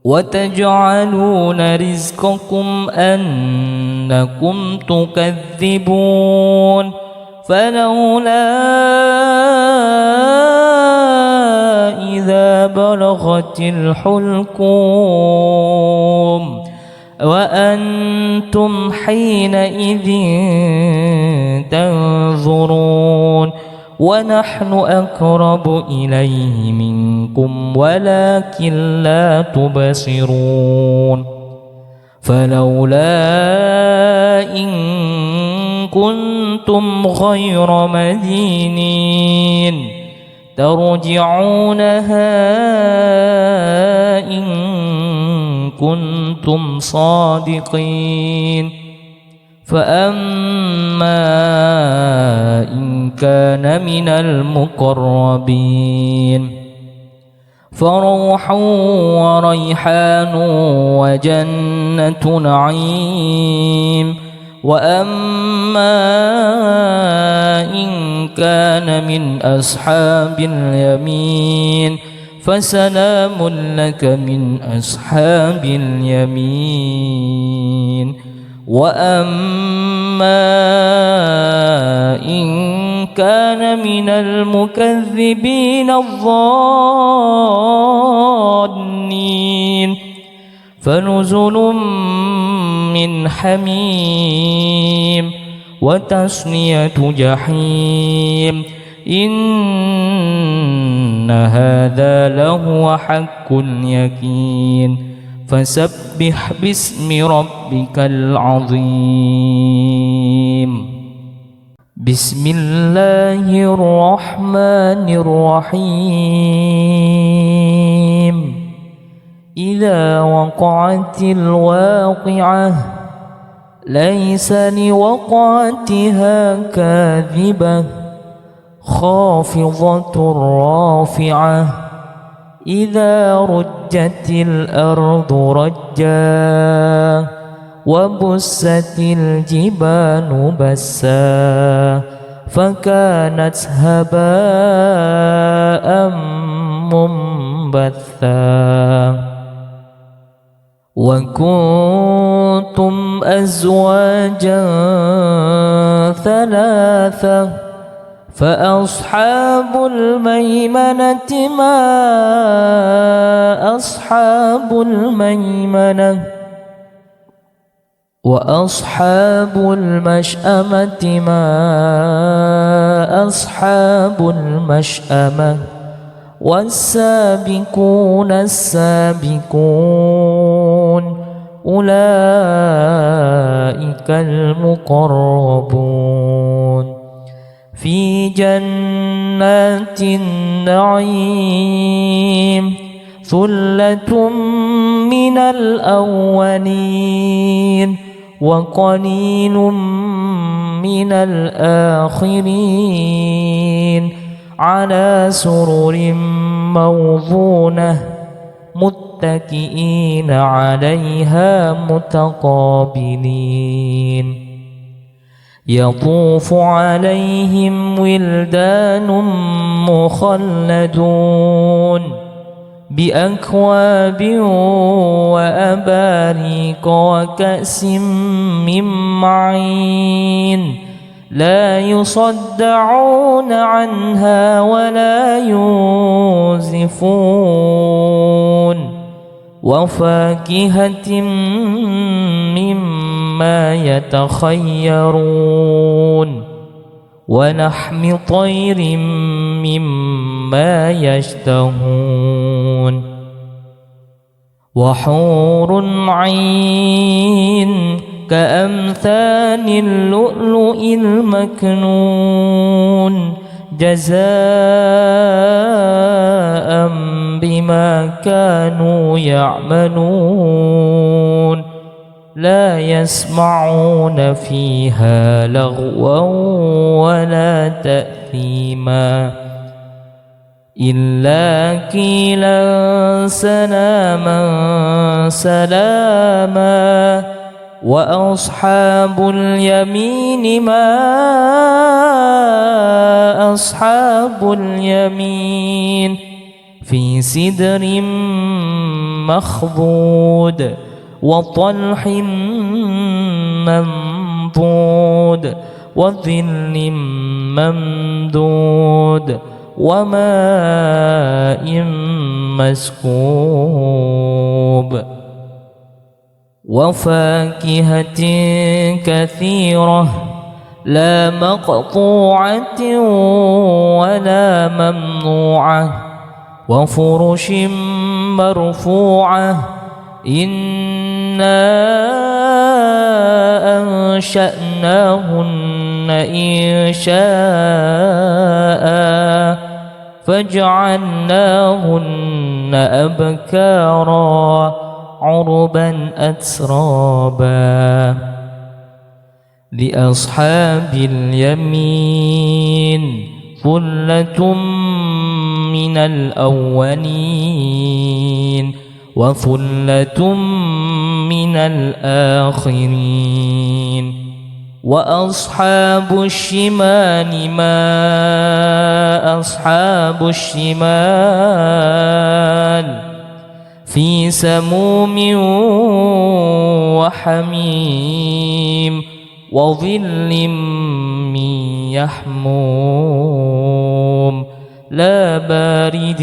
وتجعلون رزقكم أنكم تكذبون فلولا إذا بلغت الحلقوم وأنتم حينئذ تنظرون ونحن أقرب إليه منكم ولكن لا تبصرون فلولا إن كنتم غير مدينين ترجعونها إن كنتم صادقين فأما إن كان من المقربين فروح وريحان وجنة نعيم وأما إن كان من أصحاب اليمين فسلام لك من أصحاب اليمين وأما إن كان من المكذبين الضالين فنزل من حميم وتصلية جحيم إن هذا لهو حق اليقين فسبح باسم ربك العظيم بسم الله الرحمن الرحيم إذا وقعت الواقعة ليس لوقعتها كاذبة خافضة رافعة إذا رجت الأرض رجا وبست الجبال بسا فكانت هباء منبثا وكنتم أزواجا ثلاثة فأصحاب الميمنة ما أصحاب الميمنة وأصحاب المشأمة ما أصحاب المشأمة والسابقون السابقون أولئك المقربون في جنات النعيم ثلة من الأولين وقليل من الآخرين على سرر موضونة متكئين عليها متقابلين يطوف عليهم ولدان مخلدون بأكواب وأباريق وكأس من معين لا يصدعون عنها ولا ينزفون وفاكهة مما يتخيرون ولحم طير مما يشتهون وحور عين كأمثال اللؤلؤ المكنون جزاء بما كانوا يعملون لا يسمعون فيها لغوا ولا تأثيما إلا قيلا سلاما سلاما وأصحاب اليمين ما أصحاب اليمين في سدر مخضود وطلح منضود وظل ممدود وماء مسكوب وفاكهة كثيرة لا مقطوعة ولا ممنوعة وفرش مرفوعة إنا أنشأناهن إنشاء فجعلناهن أبكارا عربا أترابا لأصحاب اليمين ثلة من الأولين وثلة من الآخرين وأصحاب الشمال ما أصحاب الشمال في سموم وحميم وظل من يحموم لا بارد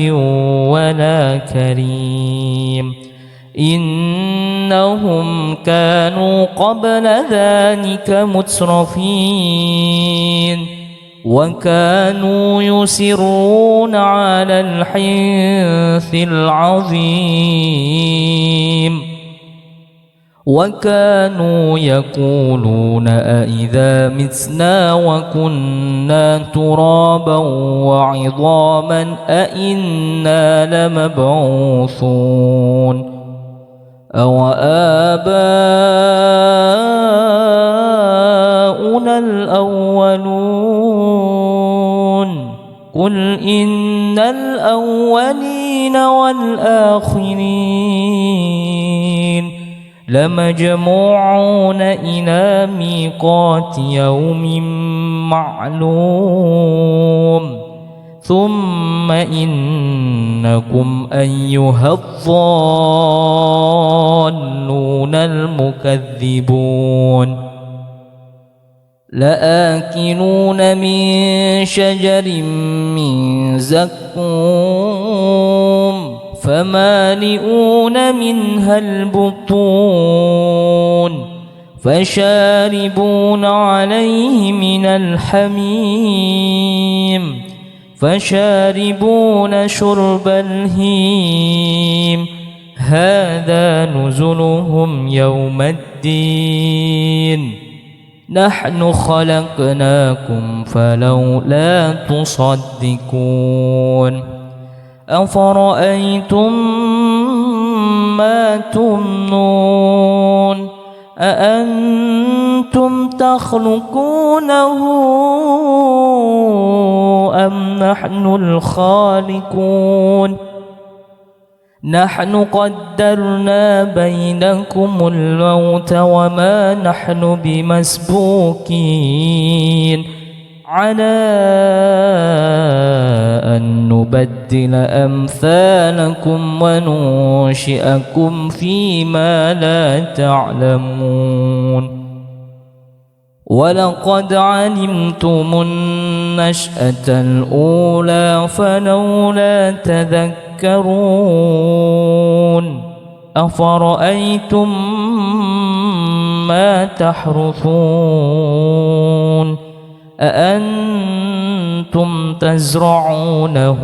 ولا كريم إنهم كانوا قبل ذلك مترفين وكانوا يصرون على الحنث العظيم وكانوا يقولون أئذا متنا وكنا ترابا وعظاما أئنا لمبعوثون أو آباؤنا الأولون قل إن الأولين والآخرين لمجموعون إلى ميقات يوم معلوم ثم إنكم أيها الضالون المكذبون لآكلون من شجر من زقوم فمالئون منها البطون فشاربون عليه من الحميم فشاربون شرب الهيم هذا نزلهم يوم الدين نحن خلقناكم فلولا تصدقون أفرأيتم ما تمنون أأنتم تخلقونه أم نحن الخالقون نحن قدرنا بينكم الموت وما نحن بمسبوقين على أن نبدل أمثالكم وننشئكم فيما لا تعلمون ولقد علمتم النشأة الأولى فلولا تذكرون أفرأيتم ما تحرثون أأنتم تزرعونه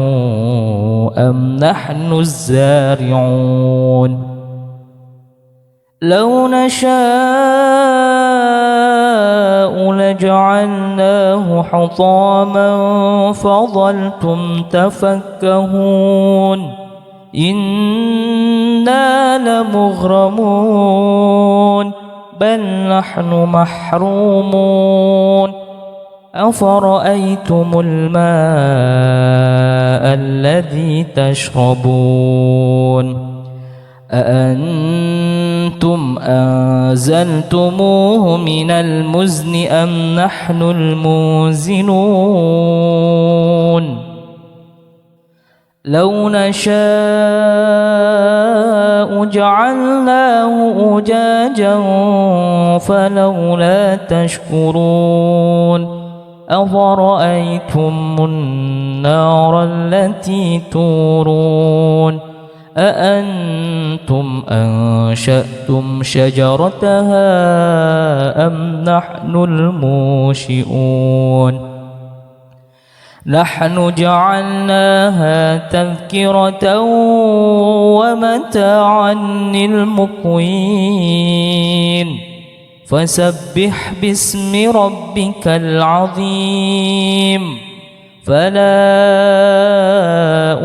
أم نحن الزارعون لو نشاء لجعلناه حطاما فظلتم تفكهون إنا لمغرمون بل نحن محرومون أفرأيتم الماء الذي تشربون أأنتم أنزلتموه من المزن أم نحن المنزلون لو نشاء جعلناه أجاجا فلولا تشكرون أفرأيتم النار التي تورون أأنتم أنشأتم شجرتها أم نحن المنشئون نحن جعلناها تذكرة ومتاعا للمقوين فسبح باسم ربك العظيم فلا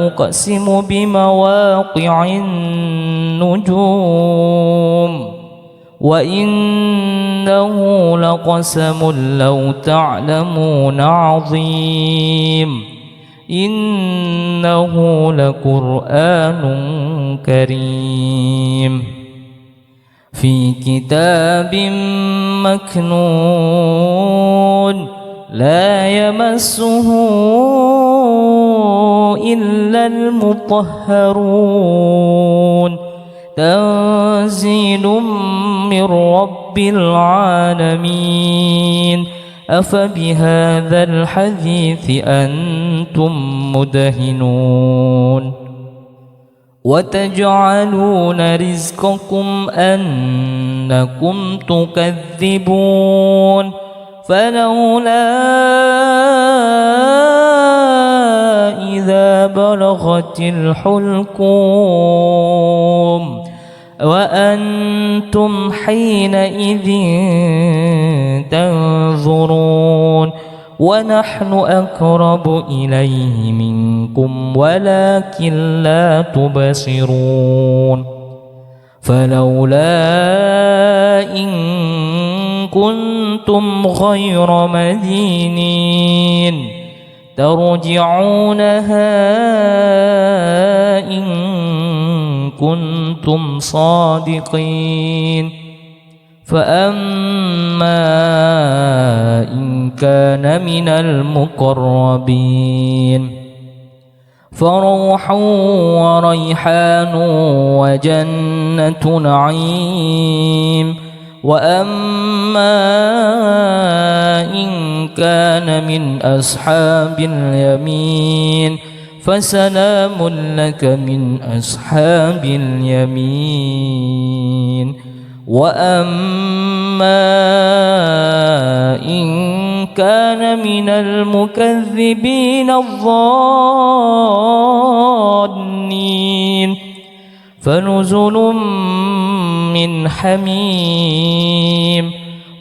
أقسم بمواقع النجوم وإنه لقسم لو تعلمون عظيم إنه لقرآن كريم في كتاب مكنون لا يمسه إلا المطهرون تنزيل من رب العالمين أفبهذا الحديث أنتم مدهنون وتجعلون رزقكم أنكم تكذبون فلولا إذا بلغت الحلقوم وأنتم حينئذ تنظرون ونحن أقرب إليه منكم ولكن لا تبصرون فلولا إن كنتم غير مدينين ترجعونها إن كنتم صادقين فأما إن كان من المقربين فروح وريحان وجنة نعيم وأما إن كان من أصحاب اليمين فسلام لك من أصحاب اليمين وأما إن كان من المكذبين الضالين فنزل من حميم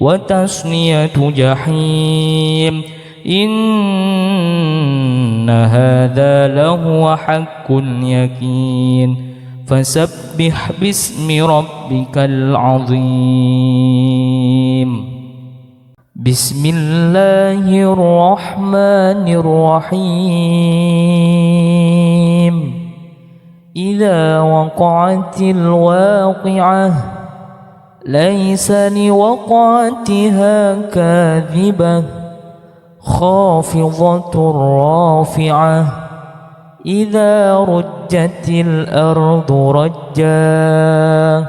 وتصلية جحيم إن هذا لهو حق اليقين فسبح باسم ربك العظيم بسم الله الرحمن الرحيم إذا وقعت الواقعة ليس لوقعتها كاذبة خافضة رافعة إذا رجت الأرض رجا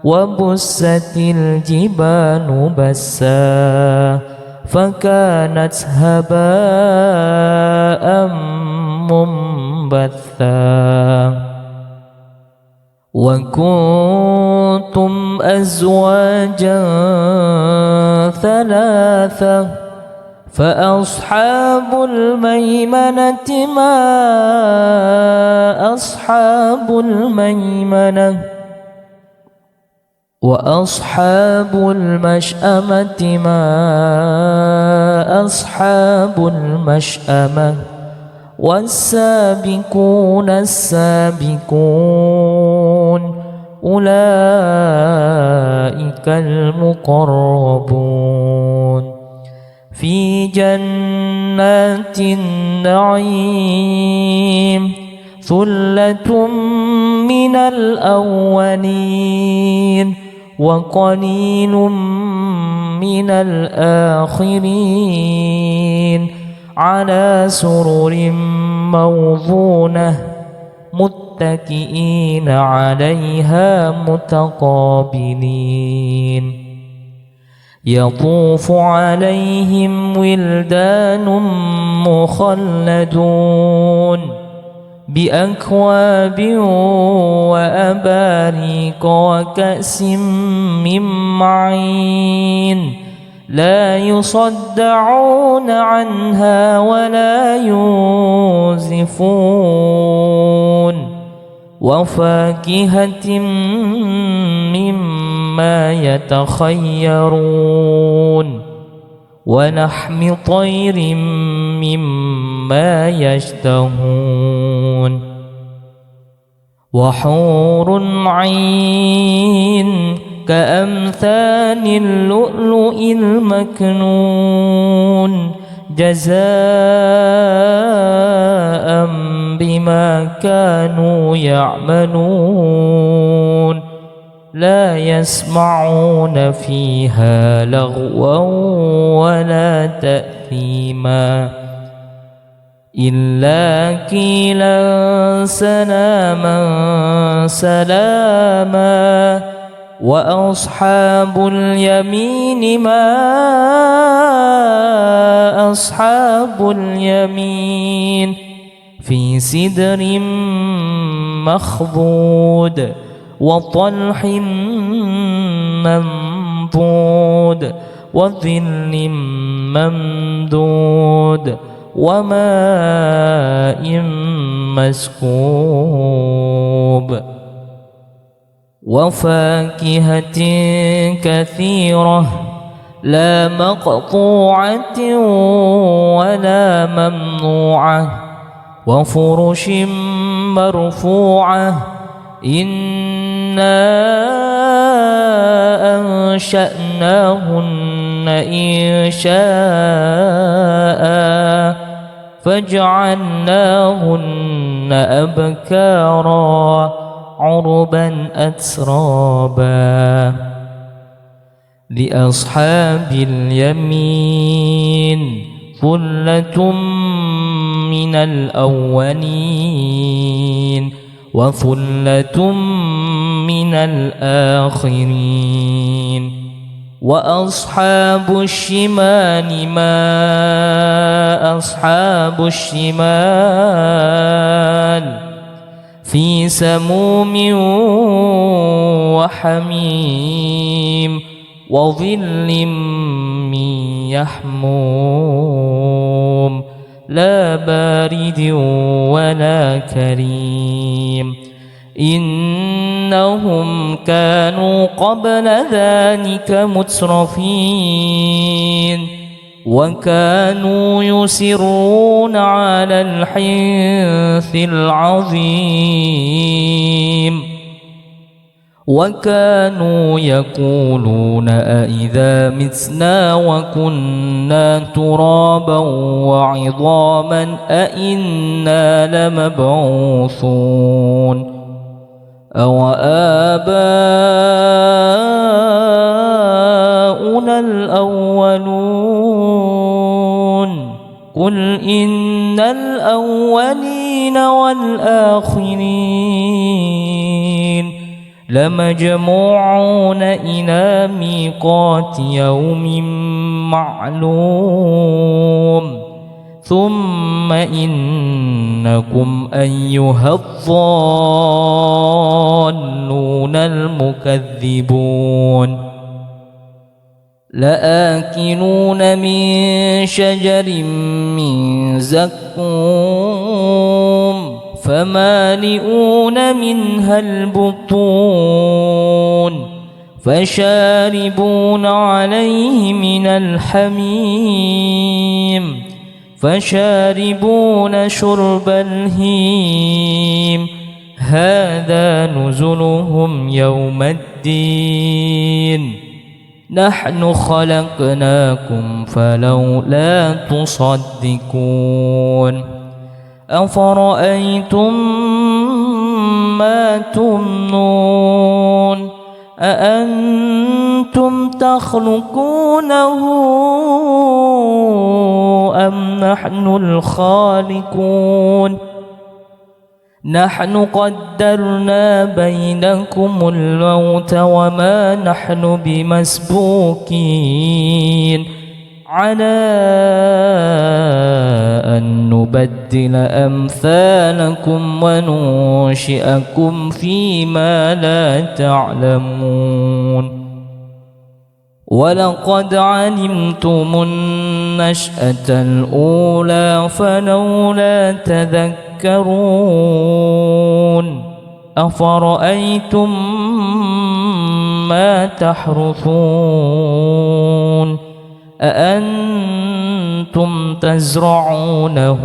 وبست الجبال بسا فكانت هباء منبثا وكنتم أزواجا ثلاثة فأصحاب الميمنة ما أصحاب الميمنة وأصحاب المشأمة ما أصحاب المشأمة والسابقون السابقون أولئك المقربون في جنات النعيم ثلة من الأولين وقليل من الآخرين على سرر موضونة متكئين عليها متقابلين يطوف عليهم ولدان مخلدون بأكواب وأباريق وكأس من معين لا يصدعون عنها ولا ينزفون وفاكهة مما يتخيرون ولحم طير مما يشتهون وحور عين كأمثال اللؤلؤ المكنون جزاء بما كانوا يعملون لا يسمعون فيها لغوا ولا تأثيما إلا قيلا سلاما سلاما وأصحاب اليمين ما أصحاب اليمين في سدر مخضود وطلح منضود وظل ممدود وماء مسكوب وفاكهة كثيرة لا مقطوعة ولا ممنوعة وفرش مرفوعة إنا أنشأناهن إنشاء فجعلناهن أبكارا عربا أترابا لأصحاب اليمين ثلة من الأولين وثلة من الآخرين وأصحاب الشمال ما أصحاب الشمال في سموم وحميم وظل من يحموم لا بارد ولا كريم إنهم كانوا قبل ذلك مترفين وكانوا يصرون على الحنث العظيم وكانوا يقولون أئذا متنا وكنا ترابا وعظاما أئنا لمبعوثون أو آباؤنا الأولون قل إن الأولين والآخرين لمجموعون إلى ميقات يوم معلوم ثم إنكم أيها الضالون المكذبون لآكلون من شجر من زقوم فمالئون منها البطون فشاربون عليه من الحميم فشاربون شرب الهيم هذا نزلهم يوم الدين نحن خلقناكم فلولا تصدقون أفرأيتم ما تمنون أأنتم تخلقونه أم نحن الخالقون نحن قدرنا بينكم الموت وما نحن بمسبوقين على أن نبدل أمثالكم وننشئكم فيما لا تعلمون ولقد علمتم النشأة الأولى فلولا تذكرون أفرأيتم ما تحرثون أأنتم تزرعونه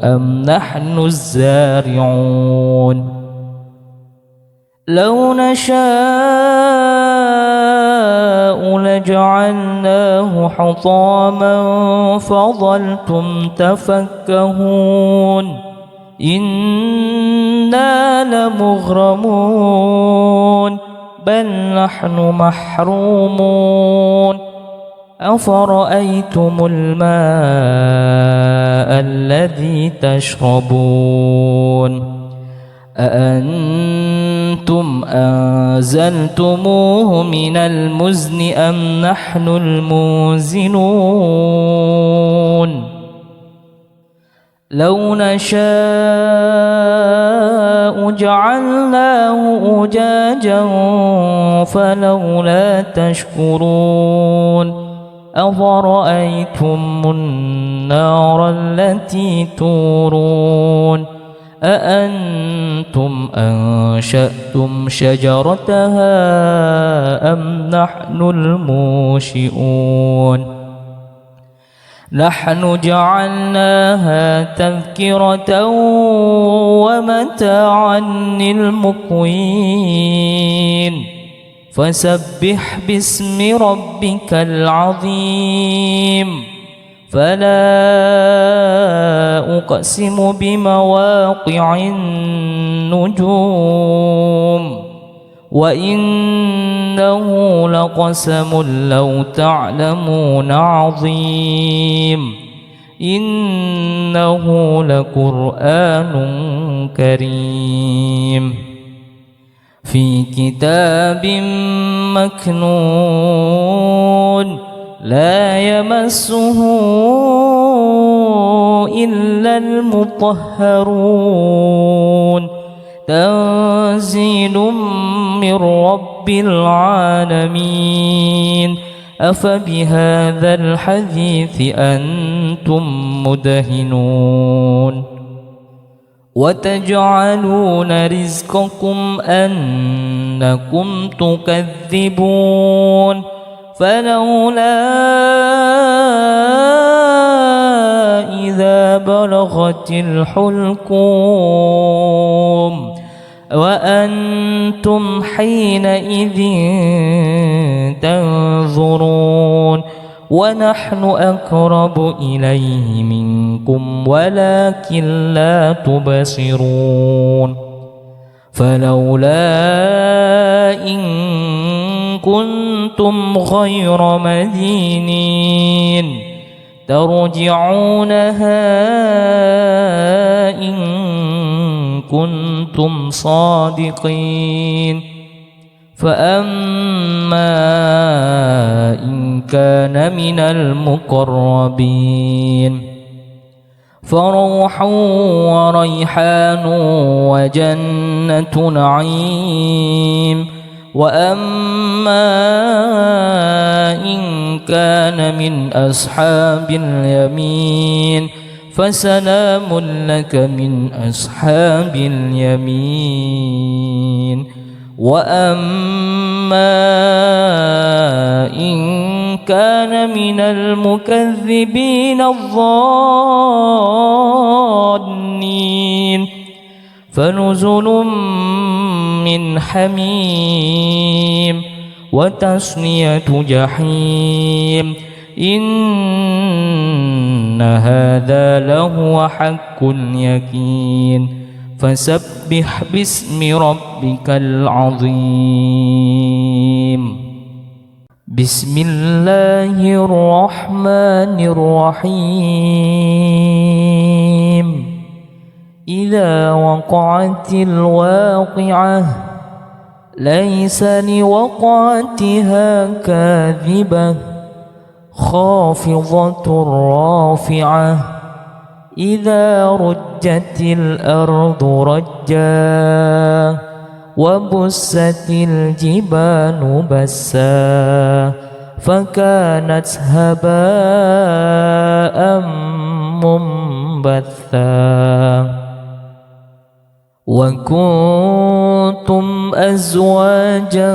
أم نحن الزارعون لو نشاء لجعلناه حطاما فظلتم تفكهون إنا لمغرمون بل نحن محرومون أفرأيتم الماء الذي تشربون أأنتم أنزلتموه من المزن أم نحن المنزلون لو نشاء جعلناه أجاجا فلولا تشكرون أفرأيتم النار التي تورون أأنتم أنشأتم شجرتها أم نحن المنشئون نحن جعلناها تذكرة ومتاعا للمقوين فسبح باسم ربك العظيم فلا أقسم بمواقع النجوم وإنه لقسم لو تعلمون عظيم إنه لقرآن كريم في كتاب مكنون لا يمسه إلا المطهرون تنزيل من رب العالمين أفبهذا الحديث أنتم مدهنون وتجعلون رزقكم أنكم تكذبون فلولا إذا بلغت الحلقوم وأنتم حينئذ تنظرون ونحن أقرب إليه منكم ولكن لا تبصرون فلولا إن كنتم غير مدينين ترجعونها إن كنتم صادقين فأما إن كان من المقربين فروح وريحان وجنة نعيم وأما إن كان من أصحاب اليمين فسلام لك من أصحاب اليمين وأما إن كان من المكذبين الظالمين فنزل من حميم وتصلية جحيم إن هذا لهو حق اليقين فسبح باسم ربك العظيم بسم الله الرحمن الرحيم إذا وقعت الواقعة ليس لوقعتها كاذبة خافضة رافعة إذا رجت الأرض رجا وبست الجبال بسا فكانت هباء منبثا وكنتم أزواجا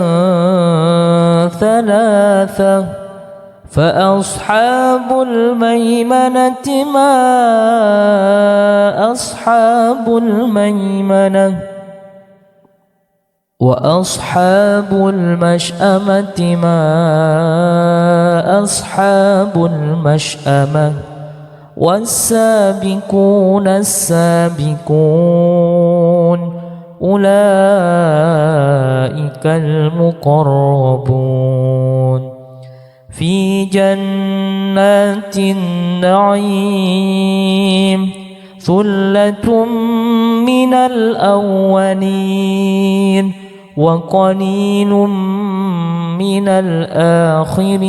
ثلاثة فأصحاب الميمنة ما أصحاب الميمنة وأصحاب المشأمة ما أصحاب المشأمة والسابقون السابقون أولئك المقربون في جنات النعيم ثلة من الأولين وقليل من الآخرين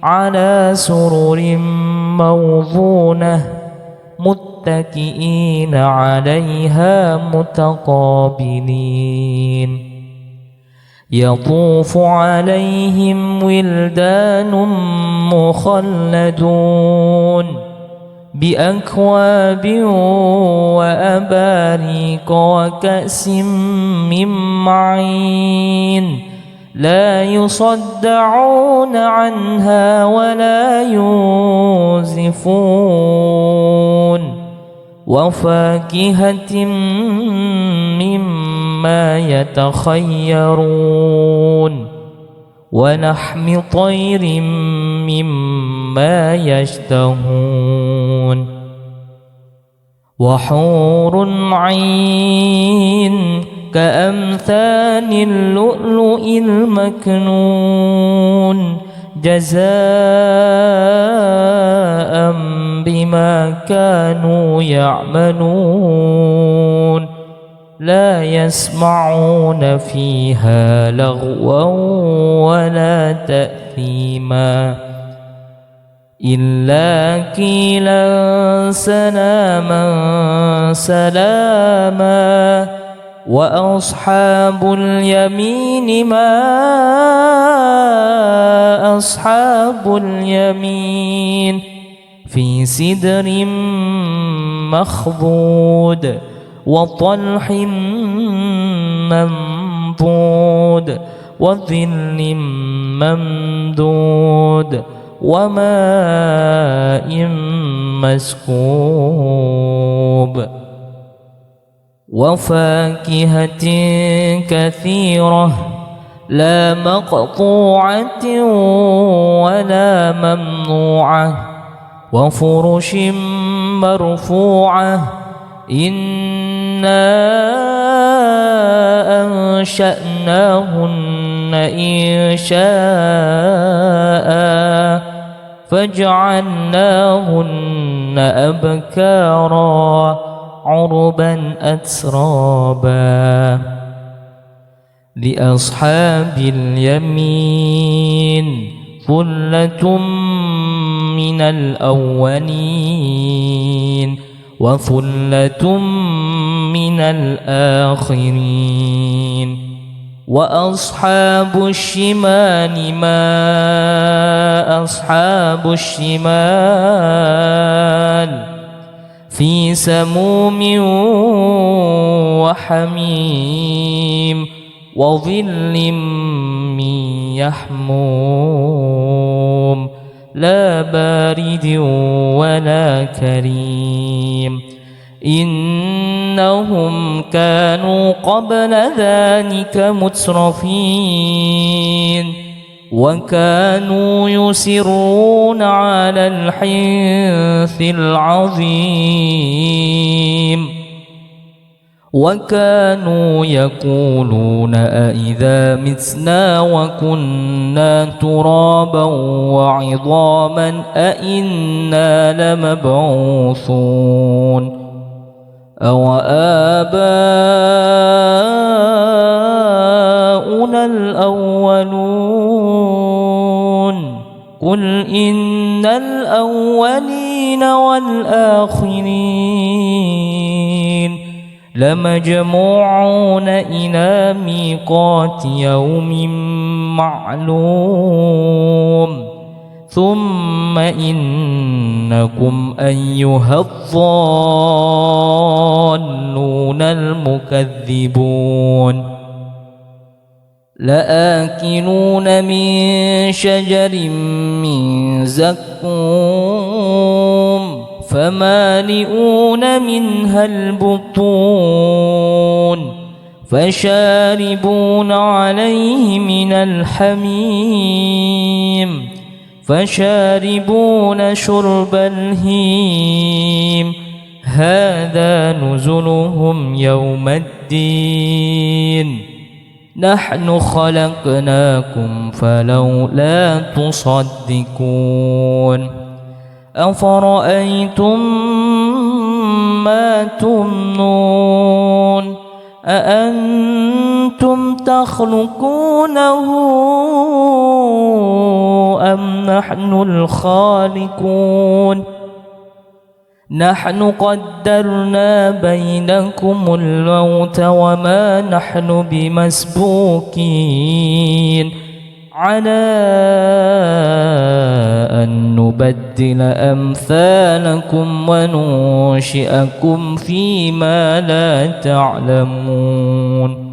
على سرر موضونة متكئين عليها متقابلين يطوف عليهم ولدان مخلدون بأكواب وأباريق وكأس من معين لا يصدعون عنها ولا ينزفون وفاكهة مما يتخيرون ولحم طير مما يشتهون وحور عين كأمثال اللؤلؤ المكنون جزاء بما كانوا يعملون لا يسمعون فيها لغوا ولا تأثيما إلا قيلا سلاما سلاما وأصحاب اليمين ما أصحاب اليمين في سدر مخضود وطلح منضود وظل ممدود وماء مسكوب وفاكهة كثيرة لا مقطوعة ولا ممنوعة وفرش مرفوعة إنا أنشأناهن إنشاء فجعلناهن أبكارا عربا أترابا لأصحاب اليمين ثلة من الأولين وثلة من الآخرين وأصحاب الشمال ما أصحاب الشمال في سموم وحميم وظل من يحموم لا بارد ولا كريم إنهم كانوا قبل ذلك مترفين وكانوا يصرون على الحنث العظيم وكانوا يقولون أئذا متنا وكنا ترابا وعظاما أئنا لمبعوثون أو آباؤنا الأولون قل إن الأولين والآخرين لمجموعون إلى ميقات يوم معلوم ثم إنكم أيها الضالون المكذبون لآكلون من شجر من زقوم فمالئون منها البطون فشاربون عليه من الحميم فشاربون شرب الهيم هذا نزلهم يوم الدين نحن خلقناكم فلولا تصدقون أفرأيتم ما تمنون أأنتم تخلقونه أم نحن الخالقون نحن قدرنا بينكم الموت وما نحن بمسبوقين على أن نبدل أمثالكم وننشئكم فيما لا تعلمون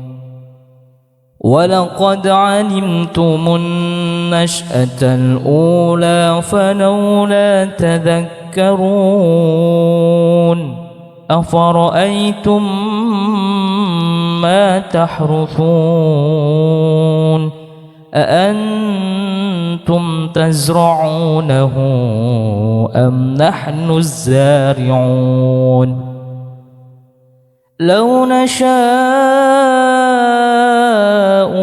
ولقد علمتم النشأة الأولى فلولا تذكرون أفرأيتم ما تحرثون أأنتم تزرعونه أم نحن الزارعون لو نشاء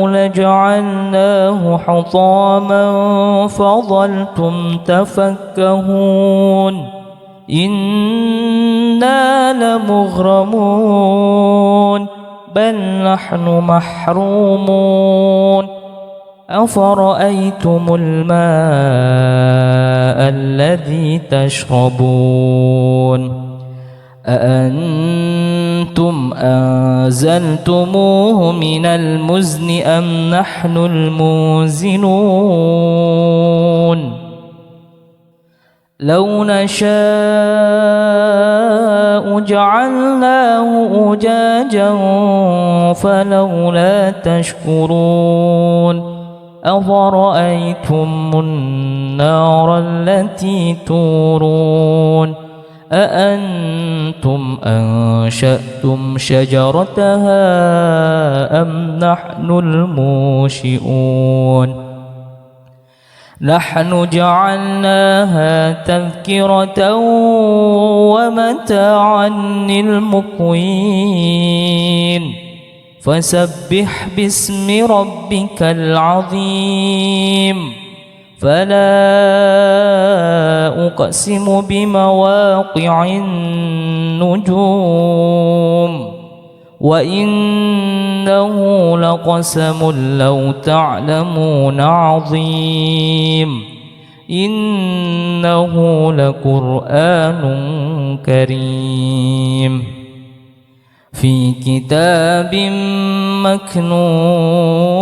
لجعلناه حطاما فظلتم تفكهون إنا لمغرمون بل نحن محرومون أفرأيتم الماء الذي تشربون أأنتم أنزلتموه من المزن أم نحن المنزلون لو نشاء جعلناه أجاجا فلولا تشكرون أفرأيتم النار التي تورون أأنتم أنشأتم شجرتها أم نحن المنشئون نحن جعلناها تذكرة ومتاعا للمقوين فسبح باسم ربك العظيم فلا أقسم بمواقع النجوم وإنه لقسم لو تعلمون عظيم إنه لقرآن كريم في كتاب مكنون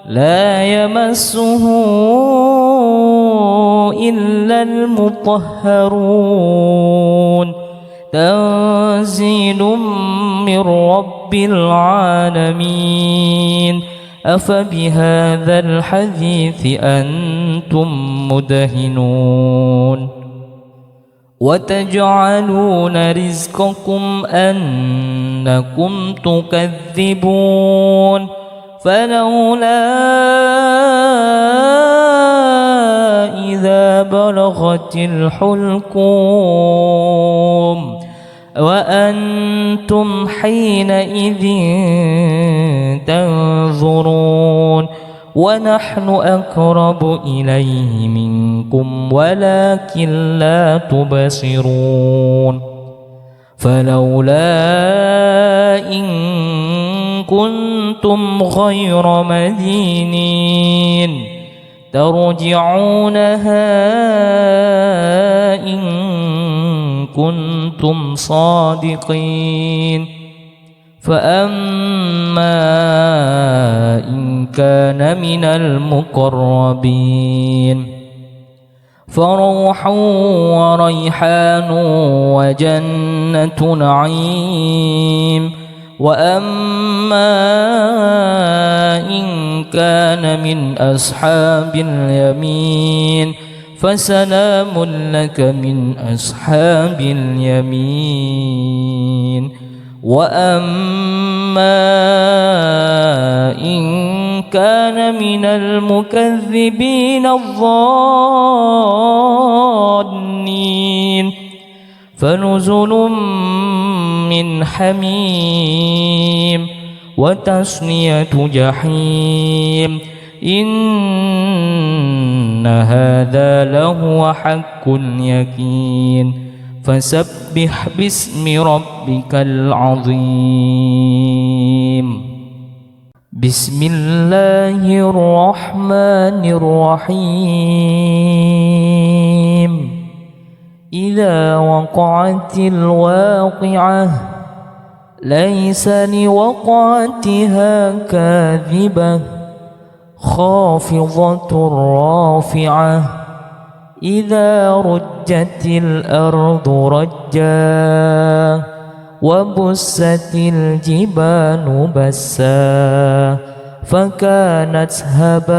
لا يمسه إلا المطهرون تنزيل من رب العالمين أفبهذا الحديث أنتم مدهنون وتجعلون رزقكم أنكم تكذبون فلولا إذا بلغت الحلقوم وأنتم حينئذ تنظرون ونحن أقرب إليه منكم ولكن لا تبصرون فلولا إن كنتم غير مدينين ترجعونها إن كنتم صادقين فأما إن كان من المقربين فروح وريحان وجنة نعيم وأما إن كان من أصحاب اليمين فسلام لك من أصحاب اليمين وأما إن كان من المكذبين الظالمين فنزل من حميم وتصلية جحيم إن هذا لهو حق اليقين فسبح باسم ربك العظيم بسم الله الرحمن الرحيم إذا وقعت الواقعة ليس لوقعتها كاذبة خافضة رافعة إذا رجت الأرض رجا وبست الجبال بسا فكانت هباء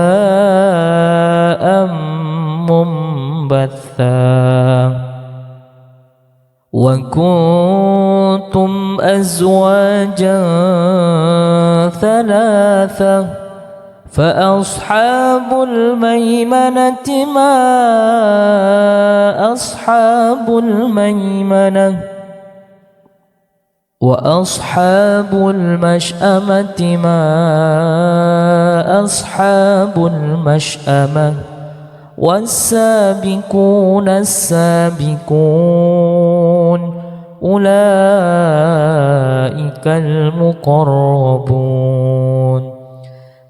منبثا وكنتم أزواجا ثلاثة فأصحاب الميمنة ما أصحاب الميمنة وأصحاب المشأمة ما أصحاب المشأمة والسابقون السابقون أولئك المقربون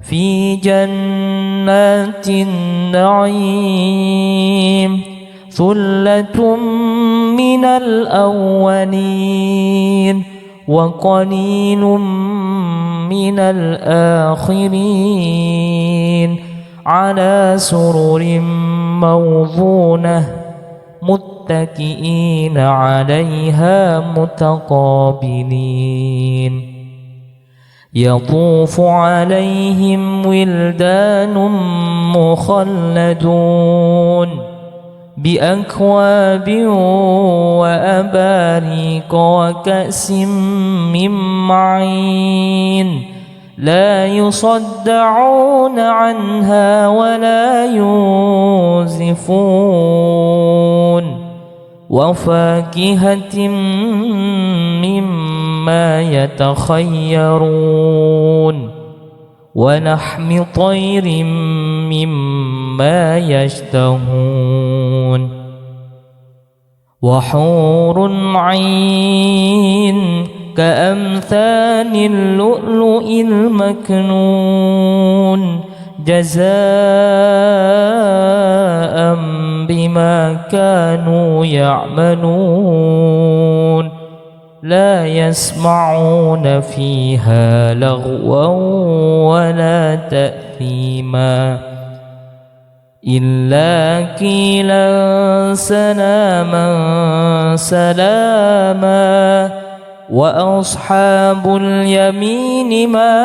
في جنات النعيم ثلة من الأولين وقليل من الآخرين على سرر موضونة متكئين عليها متقابلين يطوف عليهم ولدان مخلدون بأكواب وأباريق وكأس من معين لا يصدعون عنها ولا ينزفون وفاكهة مما يتخيرون ولحم طير مما يشتهون وحور عين كأمثال اللؤلؤ المكنون جزاء بما كانوا يعملون لا يسمعون فيها لغوا ولا تأثيما إلا قيلا سلاما سلاما وأصحاب اليمين ما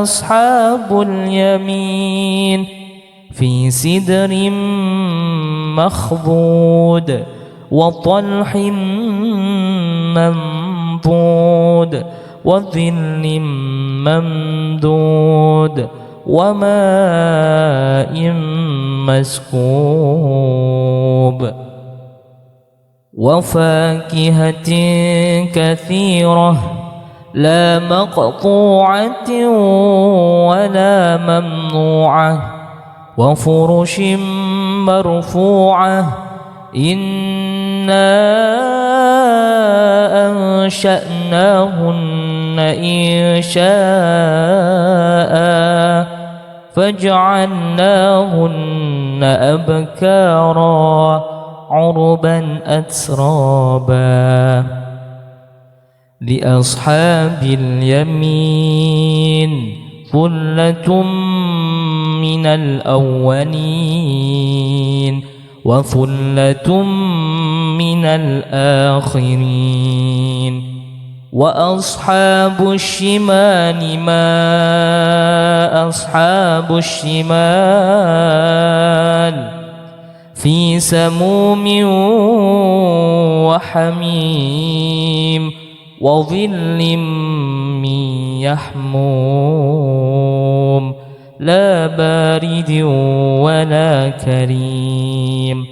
أصحاب اليمين في سدر مخضود وطلح منضود وظل ممدود وماء مسكوب وفاكهة كثيرة لا مقطوعة ولا ممنوعة وفرش مرفوعة إنا أنشأناهن إنشاء فجعلناهن أبكارا عربا أترابا لأصحاب اليمين ثلة من الأولين وثلة من الآخرين وأصحاب الشمال ما أصحاب الشمال في سموم وحميم وظل من يحموم لا بارد ولا كريم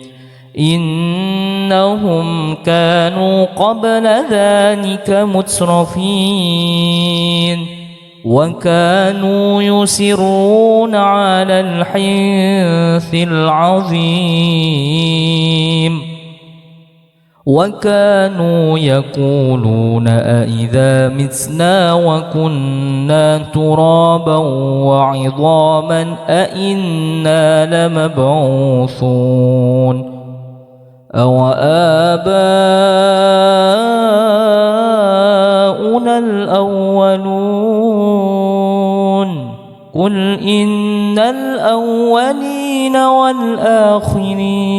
إنهم كانوا قبل ذلك مترفين وكانوا يصرون على الحنث العظيم وكانوا يقولون أئذا متنا وكنا ترابا وعظاما أئنا لمبعوثون أو آباؤنا الأولون قل إن الأولين والآخرين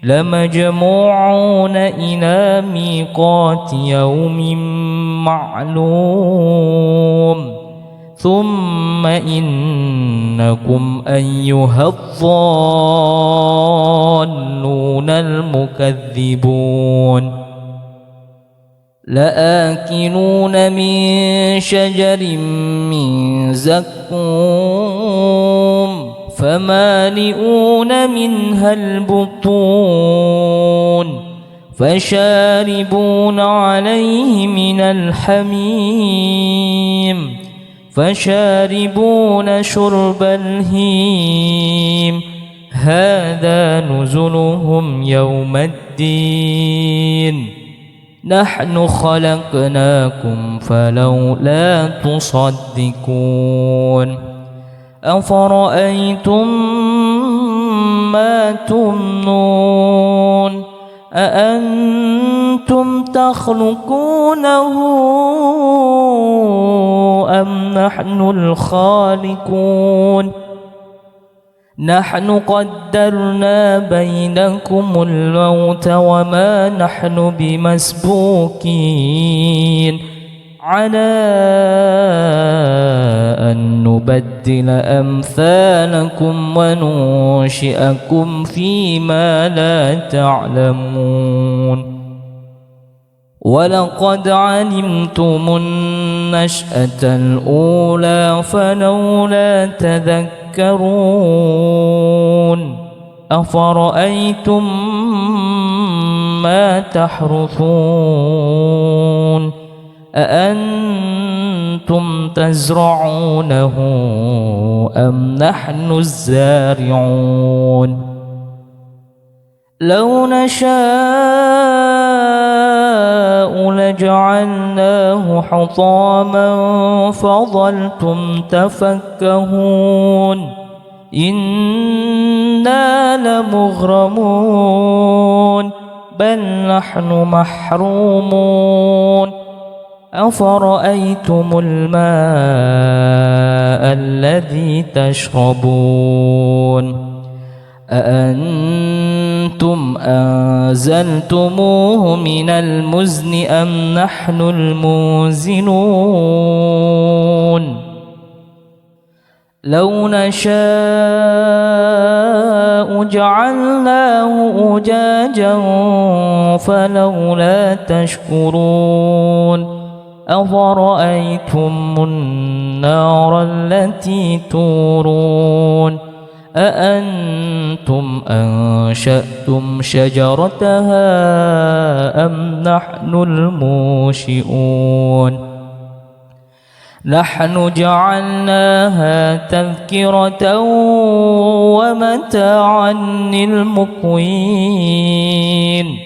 لمجموعون إلى ميقات يوم معلوم ثم إنكم أيها الضالون المكذبون لآكلون من شجر من زقوم فمالئون منها البطون فشاربون عليه من الحميم فشاربون شرب الهيم هذا نزلهم يوم الدين نحن خلقناكم فلولا تصدقون أفرأيتم ما تمنون أأنتم تخلقونه أم نحن الخالقون نحن قدرنا بينكم الموت وما نحن بمسبوقين على أن نبدل أمثالكم وننشئكم فيما لا تعلمون ولقد علمتم النشأة الأولى فلولا تذكرون أفرأيتم ما تحرثون أأنتم تزرعونه أم نحن الزارعون لو نشاء لجعلناه حطاما فظلتم تفكهون إنا لمغرمون بل نحن محرومون أفرأيتم الماء الذي تشربون أأنتم أنزلتموه من المزن أم نحن المنزلون لو نشاء جعلناه أجاجا فلولا تشكرون أفرأيتم النار التي تورون أأنتم أنشأتم شجرتها أم نحن المنشئون نحن جعلناها تذكرة ومتاعا للمقوين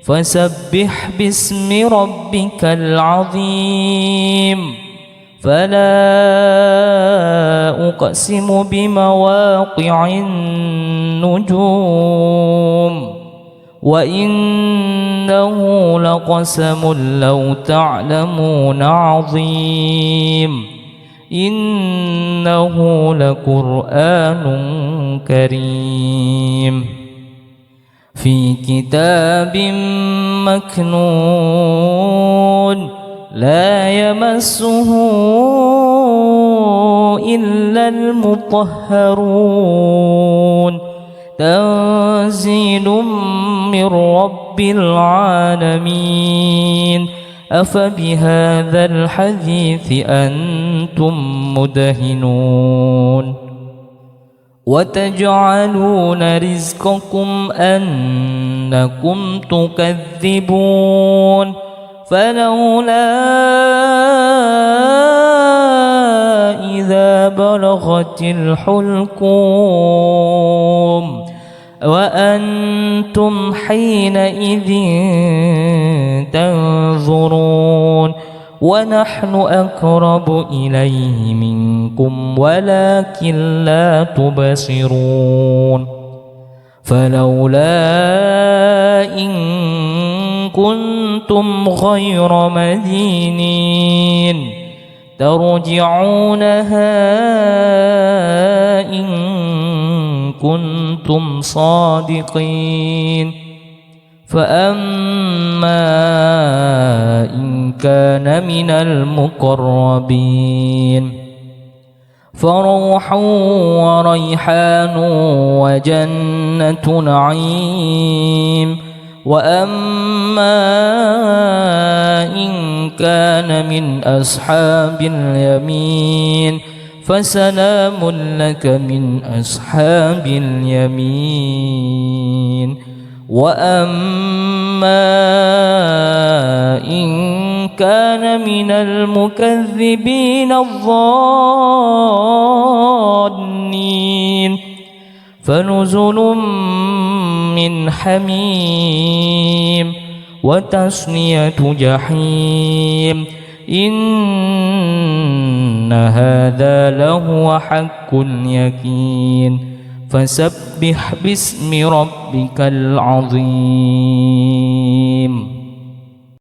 فسبح باسم ربك العظيم فلا أقسم بمواقع النجوم وإنه لقسم لو تعلمون عظيم إنه لقرآن كريم في كتاب مكنون لا يمسه إلا المطهرون تنزيل من رب العالمين أفبهذا الحديث أنتم مدهنون وتجعلون رزقكم أنكم تكذبون فلولا إذا بلغت الحلقوم وأنتم حينئذ تنظرون ونحن أقرب إليه منكم ولكن لا تبصرون فلولا إن كنتم غير مدينين ترجعونها إن كنتم صادقين فأما إن كان من المقربين فروح وريحان وجنة نعيم وأما إن كان من أصحاب اليمين فسلام لك من أصحاب اليمين وأما إن كان من المكذبين الظالمين فنزل من حميم وتصلية جحيم إن هذا لهو حق اليقين فسبح باسم ربك العظيم.